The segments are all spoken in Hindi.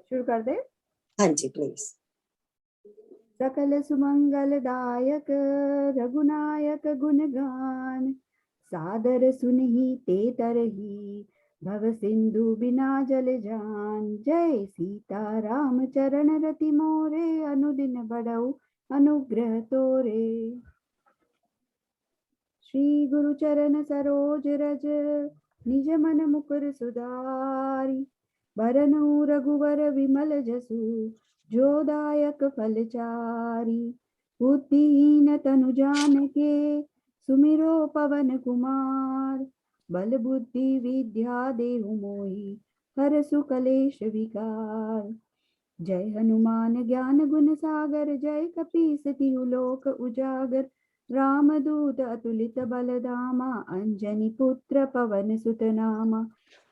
शुरू कर दे। हाँ जी प्लीज। सकल सुमंगलदायक रघुनायक गुणगान, सादर सुनहि ते तरही भव सिंधु बिना जल जान। जय सीता राम चरण रति मोरे, अनुदिन बढ़ऊ अनुग्रह तोरे। श्री गुरु चरण सरोज रज, निज मन मुकुर सुधारी। बरनऊ रघुवर विमल जसु, जो दायक फलचारी। बुद्धिहीन तनु जानिके, सुमिरो पवन कुमार। बल बुद्धि विद्या देहु मोहि, हरसु कलेश विकार। जय हनुमान ज्ञान गुण सागर, जय कपीस तिहु लोक उजागर। रामदूत अतुलित बल धामा, अंजनी पुत्र पवन सुत नामा।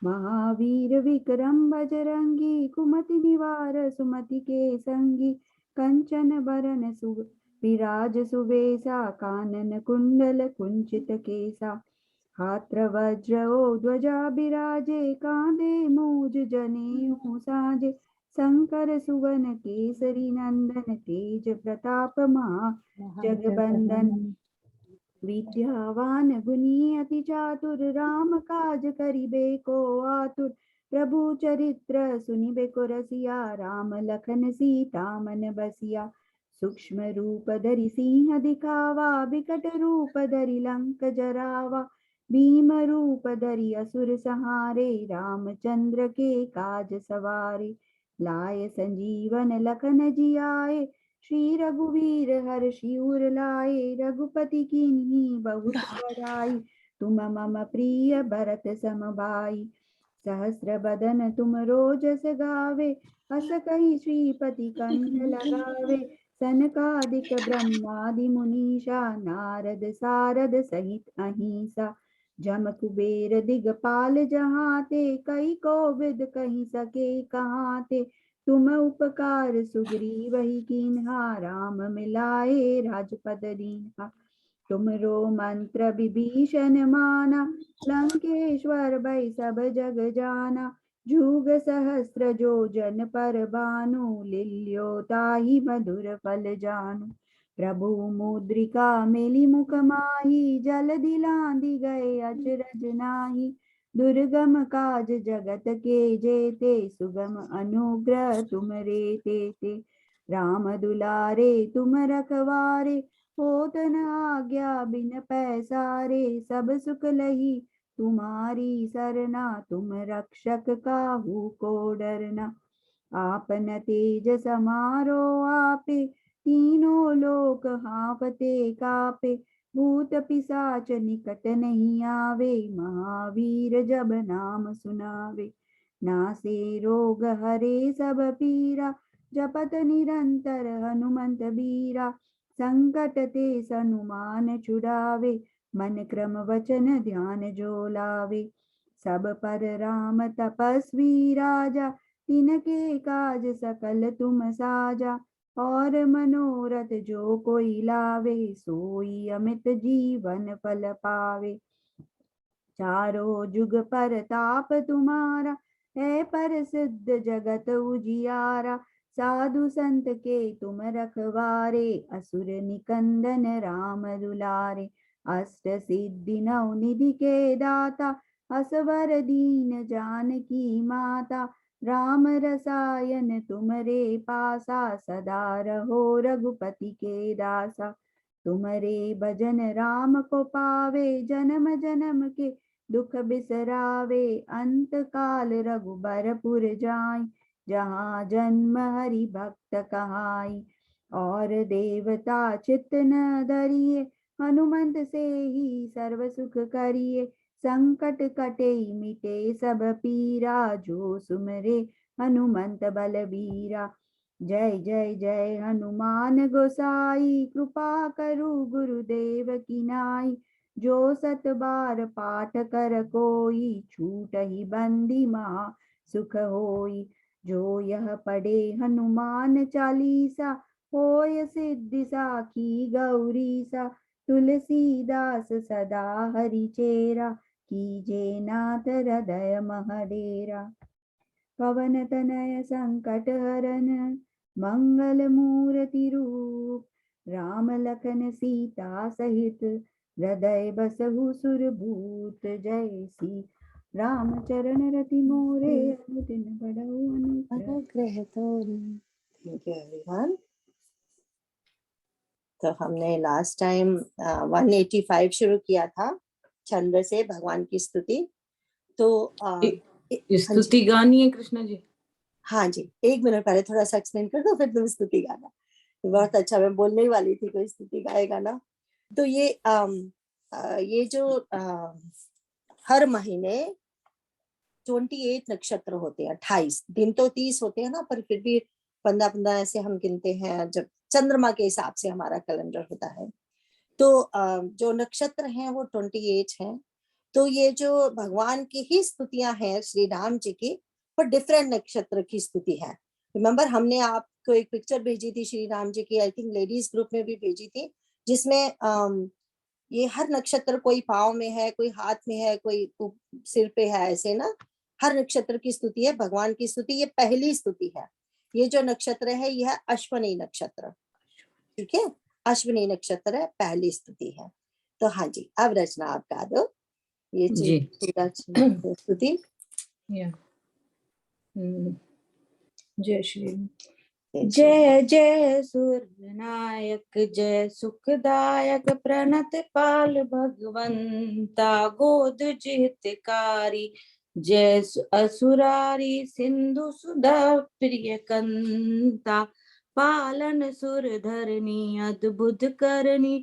महावीर विक्रम बजरंगी, कुमति निवार सुमति के संगी। कंचन बरन विराज सुबेसा, कानन कुंडल कुंचित केसा। हाथ वज्र ओ ध्वजा बिराजे, कांधे मूज जनेऊ साजे। शंकर सुवन केसरी नंदन, तेज प्रताप महा जगबंदन। विद्यावान गुणी अति चातुर, राम काज करिबे को आतुर। प्रभु चरित्र सुनिबे को रसिया, राम लखन सीता मन बसिया। सूक्ष्म रूप धरि सिंह दिखावा, विकट रूप धरि लंक जरावा। भीम रूप धरि असुर संहारे, रामचंद्र के काज सवारे। लाय संजीवन लखन जियाए, श्री रघुवीर हर्षि उर लाए। रघुपति कीन्ही बहुत बड़ाई, तुम मम प्रिय भरत सम भाई। सहस्र बदन तुम रोजस गावे, अस कहि श्रीपति कंठ लगावे। सनकादिक ब्रह्मादि मुनीषा, नारद सारद सहित अहिंसा। जम कुबेर दिगपाल जहाते, कई कोविद कहि सके कहाते। तुम उपकार सुग्रीवहि कीन्हा, राम मिलाए राजपद दीन्हा। तुमरो मंत्र विभीषण माना, लंकेश्वर भय सब जग जाना। जुग सहस्र जो जन पर भानु, लिल्यो ताहि मधुर फल जानु। प्रभु मुद्रिका मेली मुख माही, जल दिलांदि गए अचरज नाही। दुर्गम काज जगत के जेते, सुगम अनुग्रह तुम रे तेते। राम दुलारे तुम रखवारे, होत न आज्ञा बिन पैसारे। सब सुख लही तुम्हारी सरना, तुम रक्षक काहू को डरना। आपन तेज समारो आपे, तीनों लोक हांफते कापे। भूत पिशाच निकट नहीं आवे, महावीर जब नाम सुनावे। नासे रोग हरे सब पीरा, जपत निरंतर हनुमंत बीरा। संकट ते सनुमान छुड़ावे, मन क्रम वचन ध्यान जो लावे। सब पर राम तपस्वी राजा, तिनके काज सकल तुम साजा। और मनोरथ जो कोई लावे, सोई अमित जीवन फल पावे। चारों जुग परताप तुम्हारा, है प्रसिद्ध जगत उजियारा। साधु संत के तुम रखवारे, असुर निकंदन राम दुलारे। अष्ट सिद्धि नौ निधि के दाता, असवर दीन जानकी माता। राम रसायन तुमरे पासा, सदा रहो रघुपति के दासा। तुमरे भजन राम को पावे, जन्म जन्म के दुख बिसरावे। अंत काल रघुबरपुर जाई, जहाँ जन्म हरि भक्त कहाई। और देवता चित्त न धरिए, हनुमंत से ही सर्व सुख करिए। संकट कटे मिटे सब पीरा, जो सुमरे हनुमंत बलबीरा। जय जय जय हनुमान गोसाई, कृपा करु गुरुदेव की नाई। जो सत बार पाठ कर कोई, छूटहि बंदी महा सुख होई। जो यह पढ़े हनुमान चालीसा, होय सिद्धि साखी गौरीसा। तुलसीदास सदा हरि चेरा, कीजे नाथ हृदय महडेरा। पवन तनय संकट हरन मंगल मूर्ति रूप। राम लखन सीता सहित हृदय बसहु सुरभूत। जय श्री राम चरण रति मोरे अनुदिन बढ़ऊ अनुग्रह। अनुग्रह तोरे। Thank you everyone. तो हमने लास्ट टाइम 185 शुरू किया था छंद से भगवान की स्तुति। तो स्तुति गानी है कृष्णा जी? हाँ जी, 1 मिनट पहले थोड़ा सा एक्सप्लेन कर दो, फिर तुम स्तुति गाना। बहुत अच्छा, मैं बोलने ही वाली थी कोई स्तुति गाएगा ना। तो ये जो हर महीने 28 नक्षत्र होते हैं। 28 दिन तो 30 होते हैं ना, पर फिर भी 15-15 ऐसे हम गिनते हैं जब चंद्रमा के हिसाब से हमारा कैलेंडर होता है। तो जो नक्षत्र हैं वो 28 हैं। तो ये जो भगवान की ही स्तुतियां हैं श्री राम जी की, पर डिफरेंट नक्षत्र की स्तुति है। रिमेम्बर हमने आपको एक पिक्चर भेजी थी श्री राम जी की, आई थिंक लेडीज ग्रुप में भी भेजी थी, जिसमें ये हर नक्षत्र कोई पाँव में है, कोई हाथ में है, कोई सिर पे है, ऐसे ना हर नक्षत्र की स्तुति है। भगवान की स्तुति ये पहली स्तुति है। ये जो नक्षत्र है यह है अश्विनी नक्षत्र, ठीक है, अश्विनी नक्षत्र है, पहली स्तुति है। तो हाँ जी, अब रचना आप गा दो ये स्तुति। जय श्री जय जय सूर्यनायक जय सुखदायक प्रणत पाल भगवंता गोद जितकारी जय असुरारी सिंधु सुधा प्रिय कंता पालन सुर धरनी अद्भुत करनी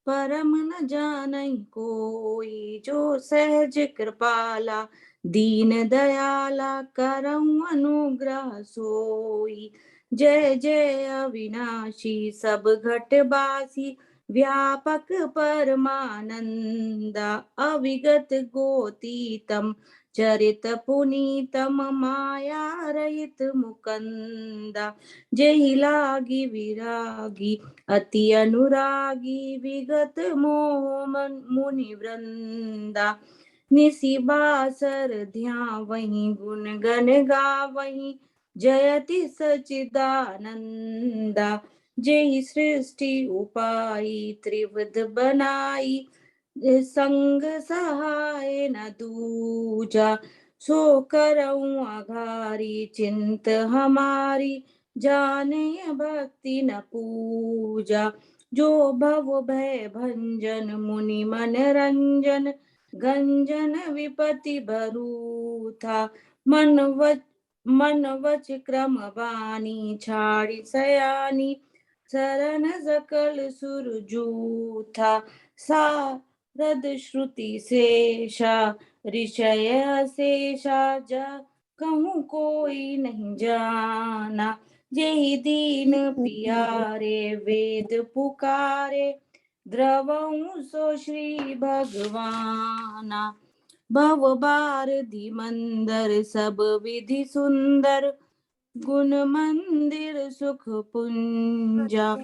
परम न जानई कोई जो सहज कृपाला दीन दयाला करऊं अनुग्रह सोई। जय जय अविनाशी सब घटबासी व्यापक परमानंदा अविगत गोतीतम चरित पुनीतम माया रहित मुकंदा। जय लागी विरागी अति अनुरागी विगत मोह मुनि वृंदा निसी बासर ध्या वही गुण गण गा वही जयति सचिदानंदा। जय सृष्टि उपाई त्रिविध बनाई संग सहाय न दूजा सो करऊं आघारी चिंत हमारी जाने भक्ति न पूजा। जो भव भय भंजन मुनि मन रंजन गंजन विपति भरू था मन वच क्रम वाणी छाड़ी सयानी शरण सकल सुरजू था सारद श्रुति शेषा ऋषय शेषा जा कहूँ कोई नहीं जाना। जय दीन पियारे वेद पुकारे द्रवऊं सो श्री भगवाना। भव भारती मंदर सब विधि सुंदर गुण मंदिर सुख पुंजा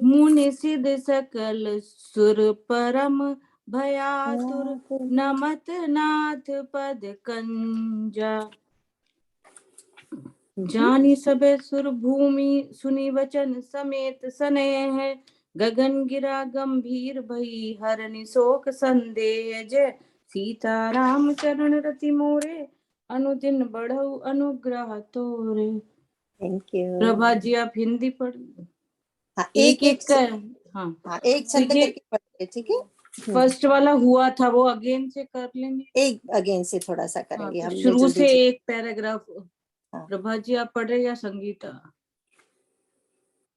मुनि सिद्ध सकल सुर परम भयातुर नमत नाथ पद कंजा। जानी सबे सुर भूमि सुनी वचन समेत स्नेह है गगन गिरा गंभीर भई हरनि शोक संदेह। जय सीता राम चरण रति मोरे अनुदिन बढ़ऊ अनुग्रह तोरे। थैंक यू प्रभा जी आप हिंदी पढ़। हाँ, एक कर हाँ, एक छंद करके पढ़ते, ठीक है। फर्स्ट वाला हुआ था वो अगेन से कर लेंगे, एक अगेन से थोड़ा सा करेंगे हम शुरू से एक पैराग्राफ। प्रभा जी आप पढ़ रहे या संगीता?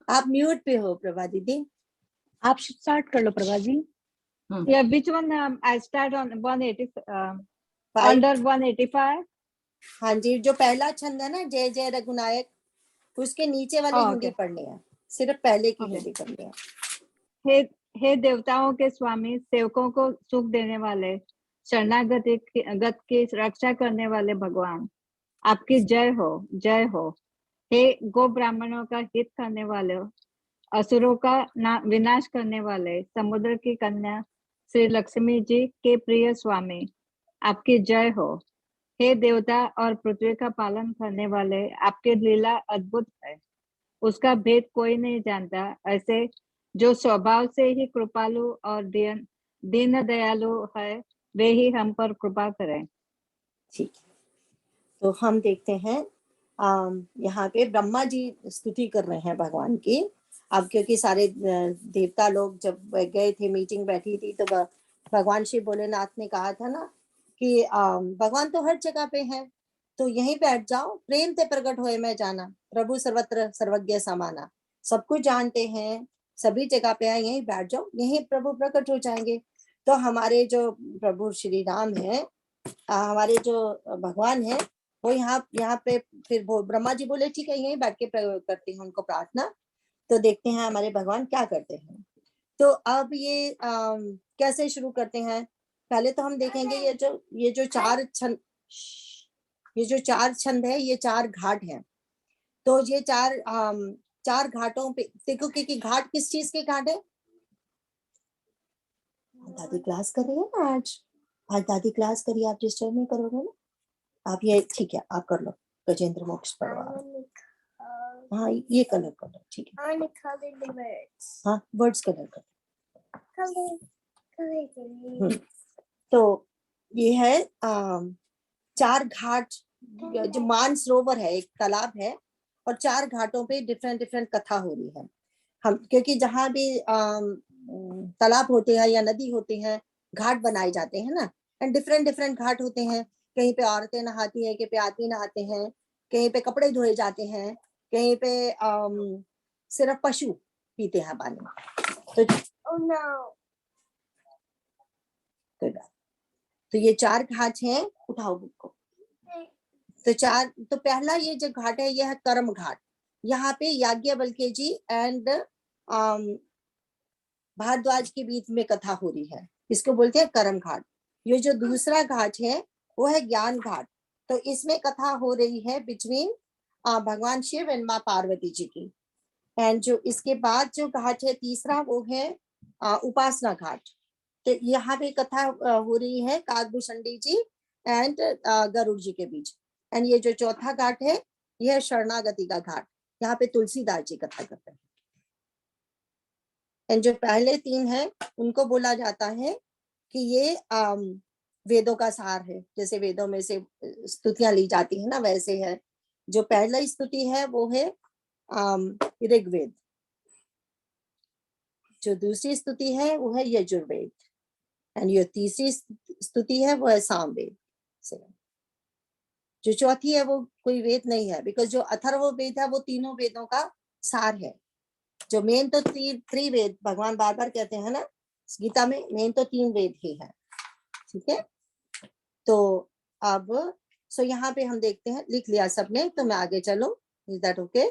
आप म्यूट पे हो प्रभा दीदी, आप स्टार्ट कर लो प्रभा जी। या which one I start on 180 under 185? हाँ जी, जो पहला छंद है ना जय जय रघुनायक, उसके नीचे वाले हिंदी पढ़ने हैं, सिर्फ पहले की कड़ी करनी है। हे देवताओं के स्वामी, सेवकों को सुख देने वाले, शरणागत की रक्षा करने वाले भगवान, आपकी जय हो जय हो। हे गो ब्राह्मणों का हित करने वाले, असुरों का विनाश करने वाले, समुद्र की कन्या श्री लक्ष्मी जी के प्रिय स्वामी, आपकी जय हो। हे देवता और पृथ्वी का पालन करने वाले, आपकी लीला अद्भुत है, उसका भेद कोई नहीं जानता। ऐसे जो स्वभाव से ही कृपालु और दीन दयालु है, वे ही हम पर कृपा करें। ठीक है, तो हम देखते हैं यहाँ पे ब्रह्मा जी स्तुति कर रहे हैं भगवान की। अब क्योंकि सारे देवता लोग जब गए थे, मीटिंग बैठी थी, तो भगवान श्री भोलेनाथ ने कहा था ना कि भगवान तो हर जगह पे है, तो यहीं बैठ जाओ, प्रेम से प्रकट होए मैं जाना, प्रभु सर्वत्र सर्वज्ञ समाना, सब कुछ जानते हैं, सभी जगह पे है, यहीं बैठ जाओ, यहीं प्रभु प्रकट हो जाएंगे। तो हमारे जो प्रभु श्री राम है, हमारे जो भगवान है, वो यहाँ पे फिर ब्रह्मा जी बोले ठीक है, यहीं बैठ के करते हैं उनको प्रार्थना। तो देखते हैं हमारे भगवान क्या करते हैं। तो अब ये कैसे शुरू करते हैं, पहले तो हम देखेंगे ये जो चार छंद है, ये 4 घाट हैं। तो ये 4 घाटों पे देखो कि घाट किस चीज के घाट है। दादी क्लास कर रही है ना, आज दादी क्लास करिए, आप डिस्टर्ब नहीं करोगे ना। आप ये ठीक है, आप कर लो, गजेंद्र मोक्ष पढ़वा। हाँ ये कलर कर लो, ठीक है। हाँ वर्ड्स कलर कर। तो ये है 4 घाट, जो मानसरोवर है, एक तालाब है, और 4 घाटों पे डिफरेंट कथा हो रही है। हम क्योंकि जहाँ भी तालाब होते हैं या नदी होती हैं, घाट बनाए जाते हैं ना, एंड डिफरेंट घाट होते हैं। कहीं पे औरतें नहाती हैं, कहीं पे आदमी नहाते हैं, कहीं पे कपड़े धोए जाते हैं, कहीं पे सिर्फ पशु पीते हैं पानी। तो ये 4 घाट हैं, उठाओ बुक को। तो पहला ये जो घाट है, यह है कर्म घाट। यहाँ पे याज्ञवल्क्य जी एंड भारद्वाज के बीच में कथा हो रही है, इसको बोलते हैं कर्म घाट। ये जो दूसरा घाट है वो है ज्ञान घाट। तो इसमें कथा हो रही है बिटवीन भगवान शिव एंड माँ पार्वती जी की। एंड जो इसके बाद जो घाट है तीसरा, वो है उपासना घाट। तो यहाँ पे कथा हो रही है काकभूषणी जी एंड गरुड़ जी के बीच। एंड ये जो चौथा घाट है, यह शरणागति का घाट, यहाँ पे तुलसीदास जी कथा करते हैं। एंड जो पहले 3 हैं, उनको बोला जाता है कि ये वेदों का सार है। जैसे वेदों में से स्तुतियां ली जाती है ना, वैसे है। जो पहला स्तुति है वो है ऋग्वेद, जो दूसरी स्तुति है वो है यजुर्वेद, एंड ये तीसरी स्तुति है वो है सामवेद। जो चौथी है वो कोई वेद नहीं है, बिकॉज जो अथर्ववेद है वो तीनों वेदों का सार है। जो मेन तो त्रिवेद भगवान बार बार कहते हैं ना गीता में, मेन तो 3 वेद ही है। ठीक है, तो अब यहाँ पे हम देखते हैं, लिख लिया सबने, तो मैं आगे चलूं, इज दैट ओके?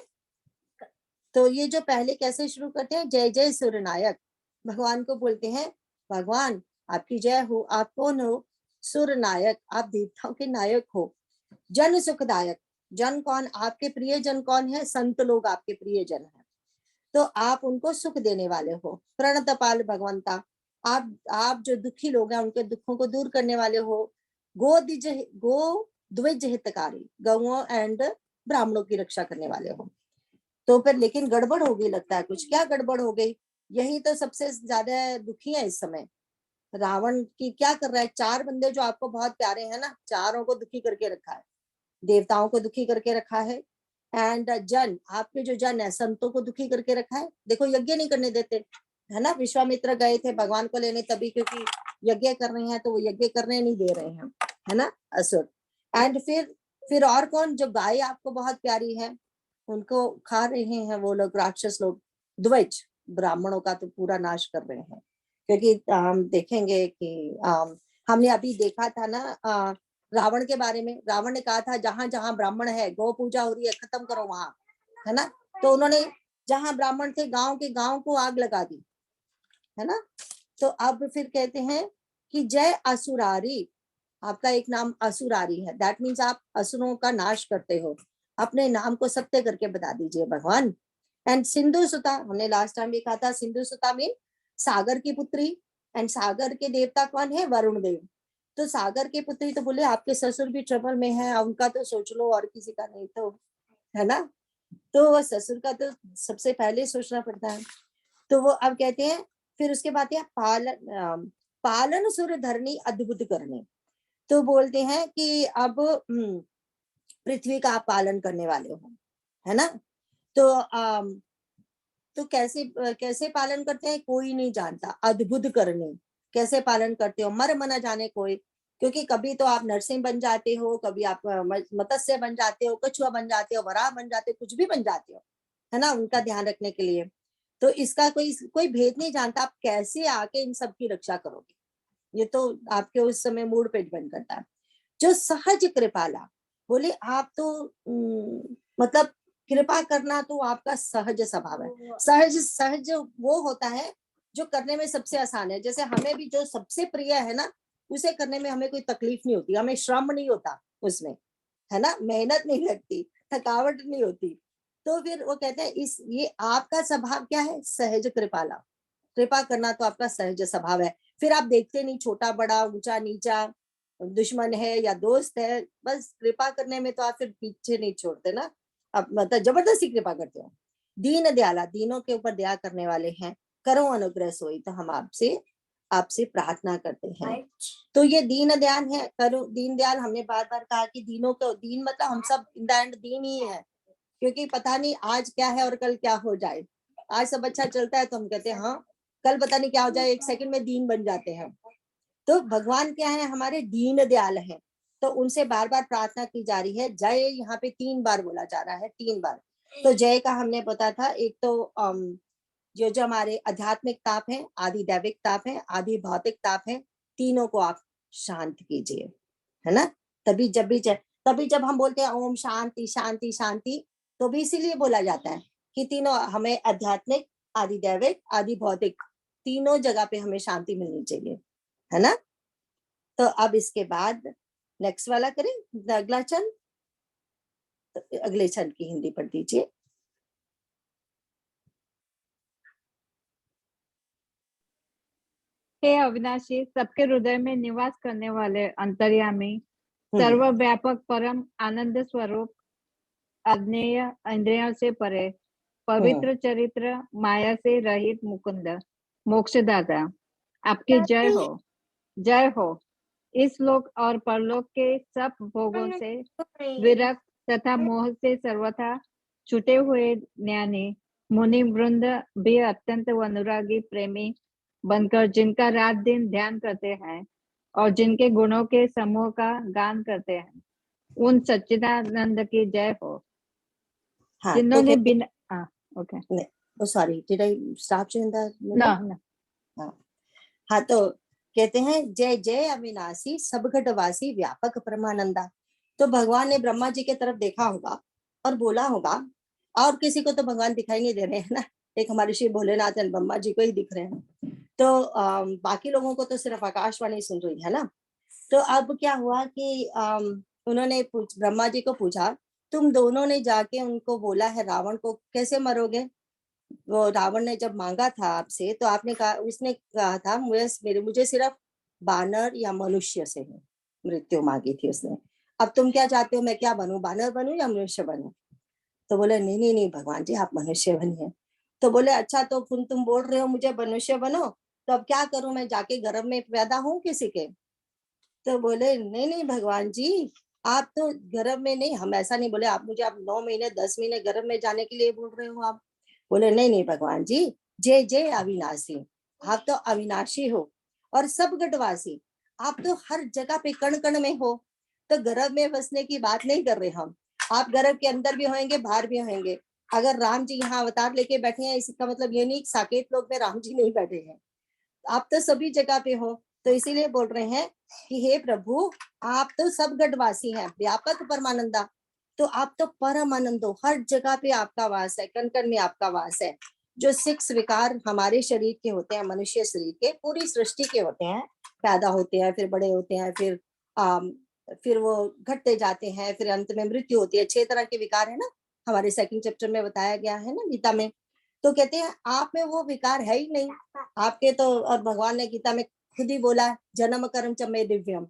तो ये जो पहले कैसे शुरू करते हैं, जय जय सूर्यनायक, भगवान को बोलते हैं भगवान आपकी जय हो, आप कौन हो? सूर्यनायक, आप देवताओं के नायक हो। जन सुखदायक, जन कौन? आपके प्रिय जन कौन है? संत लोग आपके प्रिय जन है, तो आप उनको सुख देने वाले हो। प्रणतपाल भगवंता, आप जो दुखी लोग हैं उनके दुखों को दूर करने वाले हो। गो द्विज हितकारी, गौओं एंड ब्राह्मणों की रक्षा करने वाले हो। तो फिर लेकिन गड़बड़ हो गई, लगता है कुछ। क्या गड़बड़ हो गई? यही तो सबसे ज्यादा दुखी है इस समय। रावण की क्या कर रहा है? 4 बंदे जो आपको बहुत प्यारे हैं ना, चारों को दुखी करके रखा है, देवताओं को दुखी करके रखा है, एंड जन, आपके जो जन है संतों को दुखी करके रखा है। देखो यज्ञ नहीं करने देते है ना, विश्वामित्र गए थे भगवान को लेने, तभी क्योंकि यज्ञ कर रहे हैं, तो वो यज्ञ करने नहीं दे रहे हैं, है ना, असुर। एंड फिर और कौन? जो गाय आपको बहुत प्यारी है, उनको खा रहे हैं वो लोग, राक्षस लोग। द्विज, ब्राह्मणों का तो पूरा नाश कर रहे हैं। क्योंकि हम देखेंगे कि हमने अभी देखा था ना रावण के बारे में। रावण ने कहा था जहां जहां ब्राह्मण है, गौ पूजा हो रही है, खत्म करो वहां, है ना। तो उन्होंने जहां ब्राह्मण थे, गांव को आग लगा दी, है ना। तो अब फिर कहते हैं कि जय असुरारी, आपका एक नाम असुरारी है, दैट मीन्स आप असुरों का नाश करते हो। अपने नाम को सत्य करके बता दीजिए भगवान। एंड सिंधु सुता, हमने लास्ट टाइम भी कहा था, सिंधु सुता मीन सागर की पुत्री। एंड सागर के देवता कौन है? वरुण देव। तो सागर के पुत्री तो बोले आपके ससुर भी ट्रबल में है, उनका तो सोच लो और किसी का नहीं तो, है ना। तो वो ससुर का तो सबसे पहले सोचना पड़ता है। तो वो अब कहते हैं, फिर उसके बाद है पालन सुर धरनी अद्भुत करने। तो बोलते हैं कि अब पृथ्वी का आप पालन करने वाले हो, है ना। तो कैसे कैसे पालन करते हैं कोई नहीं जानता, अद्भुत करने कैसे पालन करते हो मर मना जाने कोई। क्योंकि कभी तो आप नरसिंह बन जाते हो, कभी आप मत्स्य बन जाते हो, कछुआ बन जाते हो, वराह बन जाते हो, कुछ भी बन जाते हो, है ना, उनका ध्यान रखने के लिए। तो इसका कोई कोई भेद नहीं जानता, आप कैसे आके इन सब की रक्षा करोगे, ये तो आपके उस समय मूड पे डिपेंड करता है। जो सहज कृपाला, बोले आप तो मतलब कृपा करना तो आपका सहज स्वभाव है। सहज सहज वो होता है जो करने में सबसे आसान है। जैसे हमें भी जो सबसे प्रिय है ना, उसे करने में हमें कोई तकलीफ नहीं होती, हमें श्रम नहीं होता उसमें, है ना, मेहनत नहीं लगती, थकावट नहीं होती। तो फिर वो कहते हैं इस ये आपका स्वभाव क्या है, सहज कृपाला। कृपा करना तो आपका सहज स्वभाव है। फिर आप देखते नहीं छोटा बड़ा, ऊंचा नीचा, दुश्मन है या दोस्त है, बस कृपा करने में तो आप फिर पीछे नहीं छोड़ते ना, आप मतलब जबरदस्ती कृपा करते हो। दीन दयाला, दीनों के ऊपर दया करने वाले हैं। करो अनुग्रह सोई, तो हम आपसे आपसे प्रार्थना करते हैं। तो ये दीन दयाल है, करो दीन दयाल। हमने बार बार कहा कि दीनों को, दीन मतलब हम सब इन द एंड दीन ही है, क्योंकि पता नहीं आज क्या है और कल क्या हो जाए। आज सब अच्छा चलता है तो हम कहते हैं हाँ, कल पता नहीं क्या हो जाए, एक सेकंड में दीन बन जाते हैं। तो भगवान क्या है, हमारे दीन दयाल है। तो उनसे बार बार प्रार्थना की जा रही है। जय यहाँ पे 3 बार बोला जा रहा है, 3 बार। तो जय का हमने बताया था, एक तो जो जो हमारे आध्यात्मिक ताप है, आदि दैविक ताप है, आदि भौतिक ताप है, तीनों को आप शांत कीजिए, है ना। तभी जब हम बोलते हैं ओम शांति शांति शांति, तो भी इसीलिए बोला जाता है कि तीनों हमें आध्यात्मिक, आदि दैविक, आदि भौतिक, तीनों जगह पे हमें शांति मिलनी चाहिए, है ना। तो अब इसके बाद नेक्स्ट वाला करें, अगला चंद, तो अगले चंद की हिंदी पढ़ दीजिए। हे अविनाशी, सबके हृदय में निवास करने वाले अंतर्यामी, सर्वव्यापक परम आनंद स्वरूप, अज्ञेय, इंद्रियों से परे, पवित्र चरित्र, माया से रहित मुकुंद, मोक्षदाता, आपकी जय हो, जय हो। इस लोक और परलोक के सब भोगों से विरक्त तथा मोह से सर्वथा छूटे हुए ज्ञानी मुनि वृंद भी अत्यंत अनुरागी प्रेमी बनकर जिनका रात दिन ध्यान करते हैं और जिनके गुणों के समूह का गान करते हैं, उन सच्चिदानंद की जय हो। हाँ, जिन्होंने तो बिना okay, sorry, did I stop you in the ना हाँ, तो कहते हैं जय जय अविनाशी सबघटवासी व्यापक परमानंदा। तो भगवान ने ब्रह्मा जी के तरफ देखा होगा और बोला होगा, और किसी को तो भगवान दिखाई नहीं दे रहे हैं ना, एक हमारे श्री भोलेनाथ और ब्रह्मा जी को ही दिख रहे हैं। तो बाकी लोगों को तो सिर्फ आकाशवाणी सुन रही है ना। तो अब क्या हुआ कि उन्होंने ब्रह्मा जी को पूछा, तुम दोनों ने जाके उनको बोला है रावण को कैसे मरोगे। वो रावण ने जब मांगा था आपसे, तो आपने कहा, उसने कहा था मुझे सिर्फ बानर या मनुष्य से ही मृत्यु मांगी थी उसने। अब तुम क्या चाहते हो, मैं क्या बनूं, बानर बनूं या मनुष्य बनूं। तो बोले नहीं नहीं नहीं भगवान जी, आप मनुष्य बनिए। तो बोले अच्छा, तो तुम बोल रहे हो मुझे मनुष्य बनो, तो अब क्या करूं, मैं जाके गर्भ में पैदा हूं किसी के। तो बोले नहीं नहीं भगवान जी, आप तो गर्भ में नहीं, हम ऐसा नहीं बोले, आप मुझे आप 9 महीने 10 महीने गर्भ में जाने के लिए बोल रहे हो आप। बोले नहीं नहीं भगवान जी, जय जय अविनाशी, आप तो अविनाशी हो और सब गढ़वासी, आप तो हर जगह पे कण कण में हो। तो गर्भ में बसने की बात नहीं कर रहे हम, आप गर्भ के अंदर भी होंगे बाहर भी होंगे। अगर राम जी यहाँ अवतार लेके बैठे हैं, इसका मतलब ये नहीं साकेत लोक में राम जी नहीं बैठे हैं, आप तो सभी जगह पे हो। तो इसीलिए बोल रहे हैं कि हे प्रभु, आप तो सब गढ़वासी हैं, व्यापक परमानंदा, तो आप तो परम आनंद हो, हर जगह पे आपका वास है, कण कण में आपका वास है। जो 6 विकार हमारे शरीर के होते हैं, मनुष्य शरीर के, पूरी सृष्टि के होते हैं, पैदा होते हैं, फिर बड़े होते हैं, फिर वो घटते जाते हैं, फिर अंत में मृत्यु होती है। 6 तरह के विकार है ना, हमारे 2nd चैप्टर में बताया गया है ना गीता में। तो कहते हैं आप में वो विकार है ही नहीं आपके तो, और भगवान ने गीता में खुद ही बोला, जन्म कर्म च मे दिव्यम,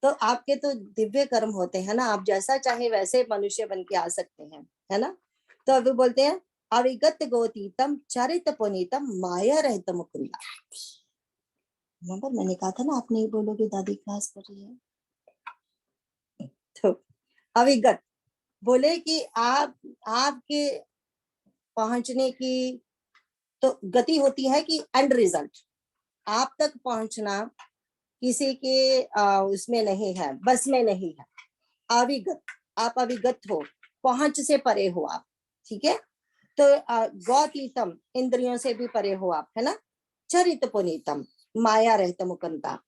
तो आपके तो दिव्य कर्म होते हैं ना, आप जैसा चाहे वैसे मनुष्य बन के आ सकते हैं, है ना। तो अभी बोलते हैं अविगत गोतीतम चरित पुनीतम माया रहित मुकुंदा। नंबर मैंने कहा था ना आप नहीं बोलोगे, दादी क्लास कर रही है। तो अविगत बोले कि आपके पहुंचने की तो गति होती है कि एंड रिजल्ट, आप तक पहुंचना किसी के उसमें नहीं है, बस में नहीं है। अविगत, आप अविगत हो, पहुंच से परे हो आप, ठीक है। तो गौतीतम, इंद्रियों से भी परे हो आप, है ना। चरित पुनीतम, माया रहित मुकुंदा।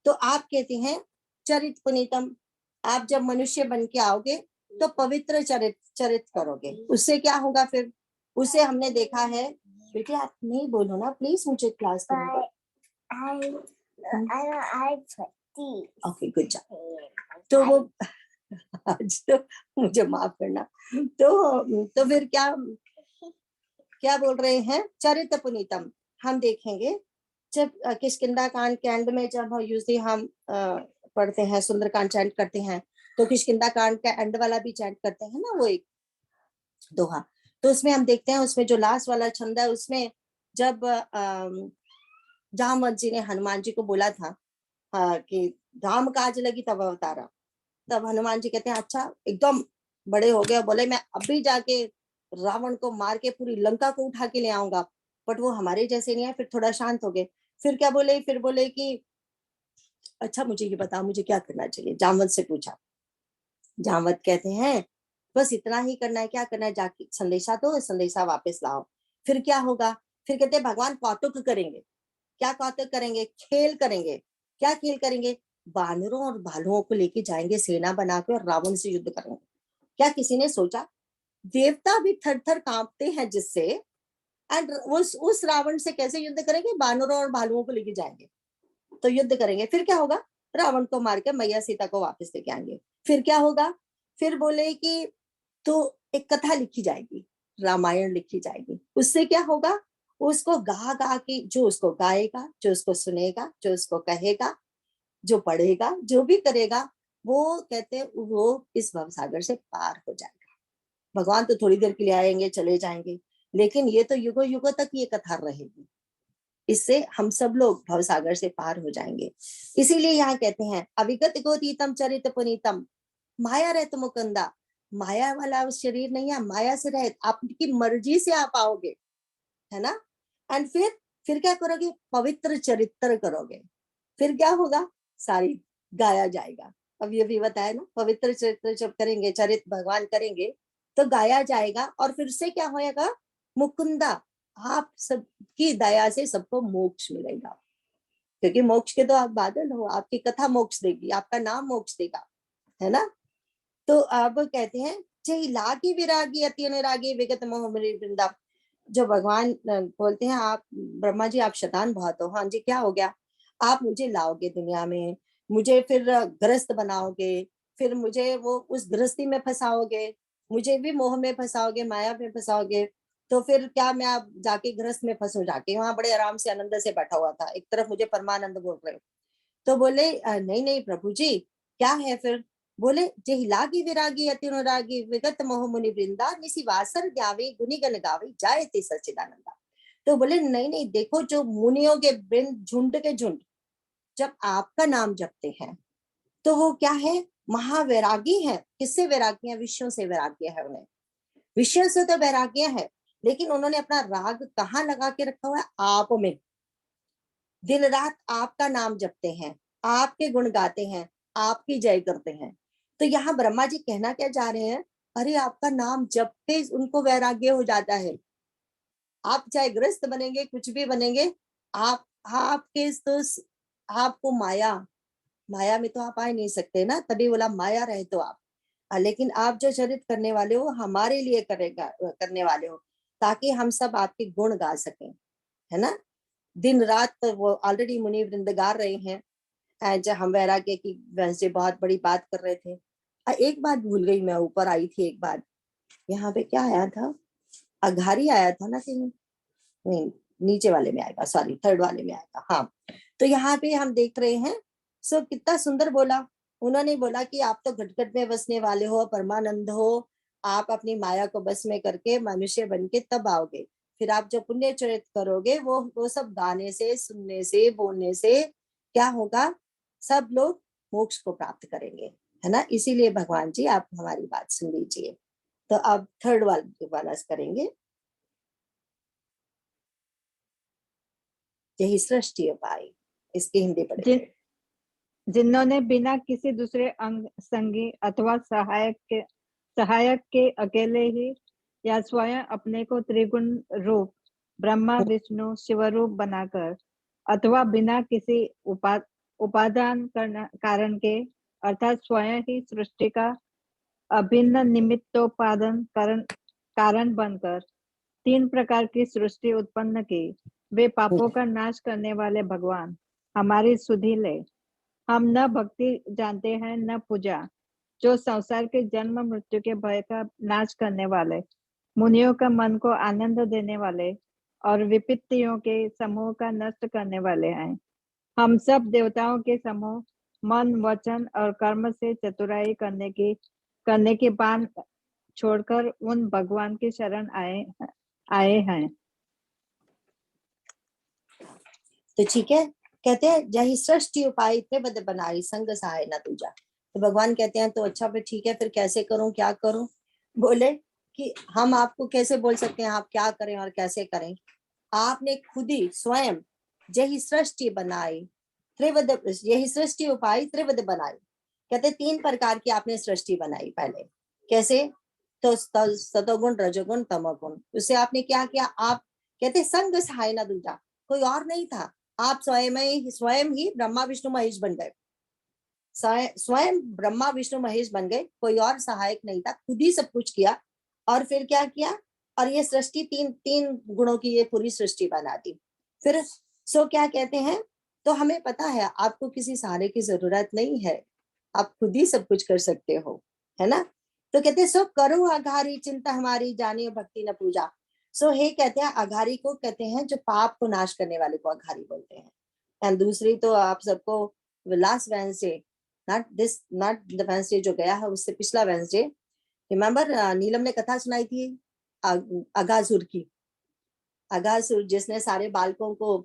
तो आप कहते हैं चरित पुनीतम, आप जब मनुष्य बन के आओगे तो पवित्र चरित करोगे। उससे क्या होगा फिर, उसे हमने देखा है। बेटे आप नहीं बोलो ना प्लीज, मुझे क्लास करने दो। Okay good job. तो वो आज तो मुझे माफ करना। तो फिर क्या बोल रहे हैं, चरित पुनीतम। हम देखेंगे जब किष्किंधा कांड के एंड में, जब यूजली हम पढ़ते हैं सुंदरकांड चैंट करते हैं, तो किष्किंधा कांड का एंड वाला भी चैंट करते हैं ना, वो एक दोहा। तो उसमें हम देखते हैं, उसमें जो लास्ट वाला छंद है, उसमें जब जामवंत जी ने हनुमान जी को बोला था कि राम काज लगी तब अवतारा, तब हनुमान जी कहते हैं अच्छा एकदम बड़े हो गए, बोले मैं अभी जाके रावण को मार के पूरी लंका को उठा के ले आऊंगा। बट वो हमारे जैसे नहीं है, फिर थोड़ा शांत हो गए। फिर क्या बोले, फिर बोले कि अच्छा मुझे ये बताओ मुझे क्या करना चाहिए। जामवंत से पूछा, जामवंत कहते हैं बस इतना ही करना है। क्या करना है, जाके संदेशा दो, संदेशा वापस लाओ। फिर क्या होगा, फिर कहते हैं भगवान कौतुक करेंगे। क्या कौतुक करेंगे, खेल करेंगे। क्या खेल करेंगे, बानरों और भालुओं को लेके जाएंगे सेना बना के और रावण से युद्ध करेंगे। क्या किसी ने सोचा, देवता भी थर थर कांपते हैं जिससे, एंड उस रावण से कैसे युद्ध करेंगे, बानरों और भालुओं को लेके जाएंगे तो युद्ध करेंगे। फिर क्या होगा, रावण को मार के मैया सीता को वापस लेके आएंगे। फिर क्या होगा, फिर बोले कि तो एक कथा लिखी जाएगी, रामायण लिखी जाएगी। उससे क्या होगा, उसको गा गा के, जो उसको गाएगा, जो उसको सुनेगा, जो उसको कहेगा, जो पढ़ेगा, जो भी करेगा, वो कहते हैं वो इस भवसागर से पार हो जाएगा। भगवान तो थोड़ी देर के लिए आएंगे चले जाएंगे, लेकिन ये तो युगों युगों तक ये कथा रहेगी। इससे हम सब लोग भवसागर से पार हो जाएंगे। इसीलिए यहाँ कहते हैं अविगत गोतीतम चरित पुनीतम माया रहत मुकुंदा। माया वाला उस शरीर नहीं है, माया से रहित, आपकी मर्जी से आप आओगे, है ना। एंड फिर क्या करोगे, पवित्र चरित्र करोगे। फिर क्या होगा, सारी गाया जाएगा। अब ये भी बताया ना, पवित्र चरित्र जब करेंगे, चरित भगवान करेंगे तो गाया जाएगा। और फिर से क्या होएगा, मुकुंदा, आप सबकी दया से सबको मोक्ष मिलेगा। क्योंकि मोक्ष के तो आप बादल हो, आपकी कथा मोक्ष देगी, आपका नाम मोक्ष देगा, है ना। तो अब कहते हैं जय लागी विरागी अति अनुरागी विगत मोह वृंदा। जो भगवान बोलते हैं आप ब्रह्मा जी आप शैतान बहुत हो। हाँ जी, क्या हो गया, आप मुझे लाओगे दुनिया में, मुझे फिर ग्रस्त बनाओगे, फिर मुझे वो उस गृहस्थी में फंसाओगे, मुझे भी मोह में फंसाओगे, माया में फंसाओगे। तो फिर क्या मैं आप जाके गृहस्थ में फंसू, जाके वहां बड़े आराम से आनंद से बैठा हुआ था, एक तरफ मुझे परमानंद बोल रहे हो। तो बोले नहीं नहीं प्रभु जी, क्या है फिर। बोले जेहि लागी विरागी अति अनुरागी विगत मोह मुनि वृंदा निसी वासर ग्यावे गुनी गण गावे जायते सच्चिदानंदा। तो बोले नहीं नहीं, देखो जो मुनियों के वृंद, झुंड के झुंड जब आपका नाम जपते हैं तो वो क्या है, महावैरागी है। किससे वैराग्य है, विषयों से वैराग्य है उन्हें। विषय से तो वैराग्य है, लेकिन उन्होंने अपना राग कहाँ लगा के रखा हुआ है, आप में। दिन रात आपका नाम जपते हैं, आपके गुण गाते हैं, आपकी जय करते हैं। तो यहाँ ब्रह्मा जी कहना क्या चाह रहे हैं, अरे आपका नाम जपते उनको वैराग्य हो जाता है। आप चाहे ग्रस्त बनेंगे, कुछ भी बनेंगे, आपके तो आपको माया में तो आप आ नहीं सकते ना, तभी बोला माया रहे तो आप। लेकिन आप जो चरित करने वाले हो, हमारे लिए करने वाले हो, ताकि हम सब आपके गुण गा सकें, है ना। दिन रात वो ऑलरेडी मुनि वृंद गा रहे हैं। एंड हम वैराग्य की वैसे बहुत बड़ी बात कर रहे थे। एक बात भूल गई मैं, ऊपर आई थी एक बार, यहाँ पे क्या आया था, अघारी आया था ना कि नहीं, नीचे वाले में आएगा, सॉरी थर्ड वाले में आएगा। हाँ, तो यहाँ पे हम देख रहे हैं, सो कितना सुंदर बोला, उन्होंने बोला कि आप तो घट-घट में बसने वाले हो, परमानंद हो, आप अपनी माया को बस में करके मनुष्य बन के तब आओगे, फिर आप जो पुण्य चरित करोगे वो सब गाने से, सुनने से, बोलने से क्या होगा, सब लोग मोक्ष को प्राप्त करेंगे, है ना। इसीलिए भगवान जी आप हमारी बात सुन लीजिए। तो अब थर्ड वाला करेंगे। यही सृष्टि उपाय, इसकी हिंदी पढ़ेंगे। जिन्होंने बिना किसी दूसरे अंग संगी अथवा सहायक के अकेले ही या स्वयं अपने को त्रिगुण रूप ब्रह्मा विष्णु शिवरूप बनाकर अथवा बिना किसी उपादान कारण के अर्थात स्वयं ही सृष्टि का अभिन्न निमित्तोपादान कारण बनकर 3 प्रकार की सृष्टि उत्पन्न की, वे पापों का नाश करने वाले भगवान हमारी सुधि ले। हम न भक्ति जानते हैं न पूजा, जो संसार के जन्म मृत्यु के भय का नाश करने वाले, मुनियों का मन को आनंद देने वाले और विपत्तियों के समूह का नष्ट करने वाले हैं। हम सब देवताओं के समूह मन वचन और कर्म से चतुराई करने की बात छोड़कर उन भगवान की शरण आए हैं। तो ठीक है, कहते हैं जही सृष्टि उपाय त्रिविध बनाई संग सहाय न दूजा। तो भगवान कहते हैं तो अच्छा फिर ठीक है, फिर कैसे करूं, क्या करूं? बोले कि हम आपको कैसे बोल सकते हैं आप क्या करें और कैसे करें। आपने खुद ही स्वयं यही सृष्टि बनाई त्रिविध, यही सृष्टि उपाय त्रिविध बनाई। कहते 3 प्रकार की आपने सृष्टि बनाई। पहले कैसे? तो सतोगुण रजोगुण तमोगुण, उससे आपने क्या किया? आप कहते संग सहाय न दूजा, कोई और नहीं था, आप स्वयं ही ब्रह्मा विष्णु महेश बन गए। स्वयं ब्रह्मा विष्णु महेश बन गए, कोई और सहायक नहीं था, खुद ही सब कुछ किया। और फिर क्या किया? और ये सृष्टि तीन गुणों की ये पूरी सृष्टि बना दी। फिर सो क्या कहते हैं, तो हमें पता है आपको किसी सहारे की जरूरत नहीं है, आप खुद ही सब कुछ कर सकते हो, है ना। तो कहते सो करो अघारी चिंता हमारी, जानियो भक्ति न पूजा। सो हे कहते हैं अघारी को कहते हैं जो पाप को नाश करने वाले को अघारी बोलते हैं। एंड दूसरी तो आप सबको last Wednesday, not the Wednesday जो गया है, उससे पिछला वेडनेसडे, रिमेम्बर नीलम ने कथा सुनाई थी अगासुर की। अगासुर जिसने सारे बालकों को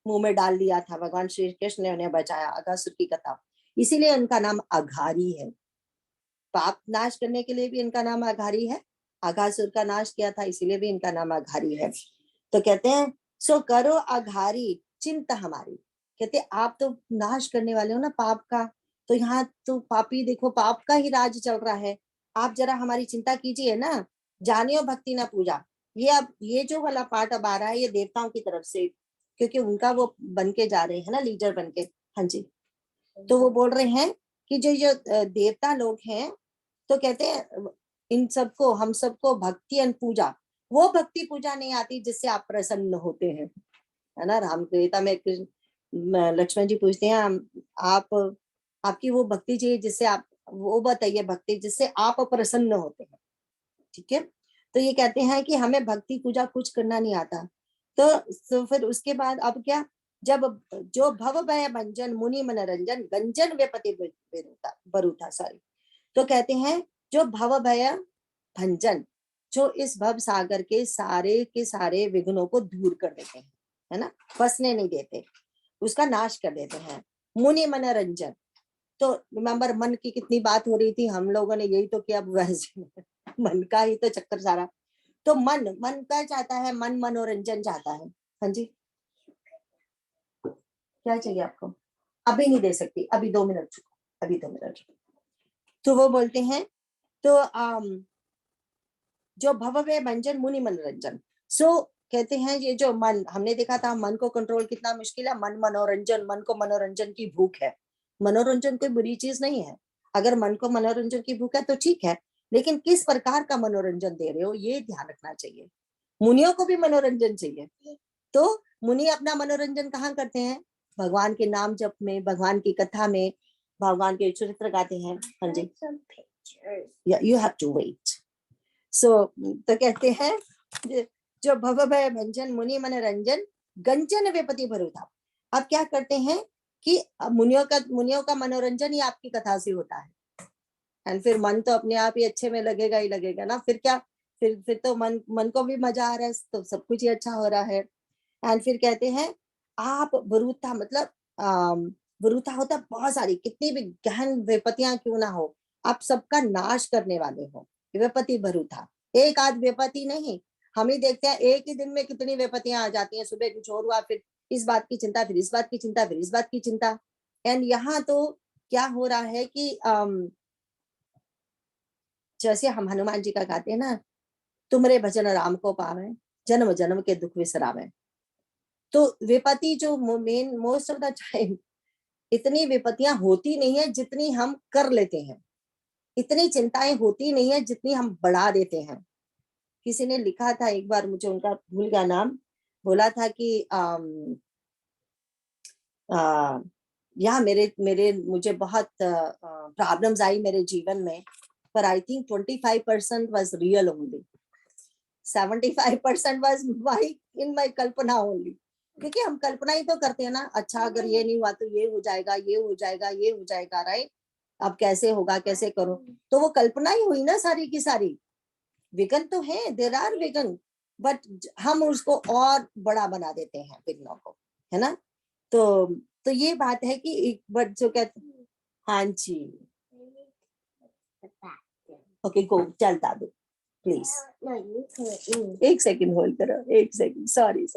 मुंह में डाल दिया था, भगवान श्री कृष्ण ने उन्हें बचाया, अगासुर की कथा। इसीलिए उनका नाम अघारी है। पाप नाश करने के लिए भी इनका नाम अघारी है, अगासुर का नाश किया था इसीलिए भी इनका नाम अघारी है। तो कहते हैं सो करो अघारी चिंता हमारी, कहते आप तो नाश करने वाले हो ना पाप का, तो यहाँ तो पापी देखो पाप का ही राज चल रहा है, आप जरा हमारी चिंता कीजिए ना। जानियो भक्ति ना पूजा, ये अब ये जो वाला पार्ट अब आ रहा है ये देवताओं की तरफ से, क्योंकि उनका वो बन के जा रहे हैं ना, लीडर बन के। हाँ जी, तो वो बोल रहे हैं कि जो देवता लोग हैं, तो कहते हैं इन सबको, हम सबको भक्ति एंड पूजा, वो भक्ति पूजा नहीं आती जिससे आप प्रसन्न होते हैं, है ना। रामगीता में लक्ष्मण जी पूछते हैं आप आपकी वो भक्ति चाहिए जिससे आप, वो बताइए भक्ति जिससे आप प्रसन्न होते हैं। ठीक है, तो ये कहते हैं कि हमें भक्ति पूजा कुछ करना नहीं आता। तो फिर उसके बाद अब क्या, जब जो भव भय भंजन मुनि मनोरंजन गंजन व्यपति बरूथा, सॉरी। तो कहते हैं जो भव भय भंजन, जो इस भव सागर के सारे विघ्नों को दूर कर देते हैं, है ना, फंसने नहीं देते, उसका नाश कर देते हैं। मुनि मनोरंजन, तो रिमेम्बर मन की कितनी बात हो रही थी, हम लोगों ने यही तो किया वैसे मन का ही तो चक्कर सारा। तो मन क्या चाहता है? मन मनोरंजन चाहता है। हाँ जी, क्या चाहिए आपको? अभी नहीं दे सकती, अभी 2 मिनट रुको, अभी 2 मिनट रुको। तो वो बोलते हैं तो जो भव भय भंजन मुनि मनोरंजन, सो कहते हैं ये जो मन, हमने देखा था मन को कंट्रोल कितना मुश्किल है। मन को मनोरंजन की भूख है। मनोरंजन कोई बुरी चीज नहीं है, अगर मन को मनोरंजन की भूख है तो ठीक है, लेकिन किस प्रकार का मनोरंजन दे रहे हो ये ध्यान रखना चाहिए। मुनियों को भी मनोरंजन चाहिए, तो मुनि अपना मनोरंजन कहाँ करते हैं? भगवान के नाम जप में, भगवान की कथा में, भगवान के चरित्र गाते हैं। हाँ जी, यू हैव टू वेट। सो तो कहते हैं जो भव भय भंजन मुनि मनोरंजन गंजन व्यपति भरूथा। अब क्या करते हैं कि मुनियों का मनोरंजन ही आपकी कथा से होता है। एंड फिर मन तो अपने आप ही अच्छे में लगेगा ही लगेगा ना, फिर क्या, फिर तो मन को भी मजा आ रहा है, तो सब कुछ ही अच्छा हो रहा है। एंड फिर कहते हैं आप वरुथा, मतलब वरुथा होता है बहुत सारी, कितनी भी गहन विपत्तियां क्यों ना हो, आप सबका नाश करने वाले हो। विपत्ति वरुथा, एक आध विपत्ति नहीं, हम ही देखते हैं एक ही दिन में कितनी विपत्तियां आ जाती हैं। सुबह कुछ और हुआ, फिर इस बात की चिंता, फिर इस बात की चिंता, फिर इस बात की चिंता। एंड यहाँ तो क्या हो रहा है कि जैसे हम हनुमान जी का गाते हैं ना, तुमरे भजन राम को पावे, जन्म जन्म के दुख विसरावे। तो विपत्ति जो main most of the time इतनी विपत्तियां होती नहीं है जितनी हम कर लेते हैं, इतनी चिंताएं होती नहीं है जितनी हम बढ़ा देते हैं। किसी ने लिखा था एक बार, मुझे उनका भूल गया नाम, बोला था कि यहाँ मेरे मुझे बहुत प्रॉब्लम्स आई मेरे जीवन में, पर I think 25% was real only, 75% was in my Kalpana only। क्योंकि हम कल्पना ही तो करते हैं ना, अच्छा अगर ये नहीं हुआ तो ये हो जाएगा, ये हो जाएगा, ये हो जाएगा, राइट, अब कैसे होगा, कैसे करो, तो वो कल्पना ही हुई ना सारी की सारी। विघ्न तो है, देयर आर विघ्न, बट हम उसको और बड़ा बना देते हैं विघ्नों को, है ना। तो ये बात है कि एक बार जो कहते, हाँ जी, ओके गो, चल दादू प्लीज, एक सेकंड होल्ड करो, एक सेकंड, सॉरी।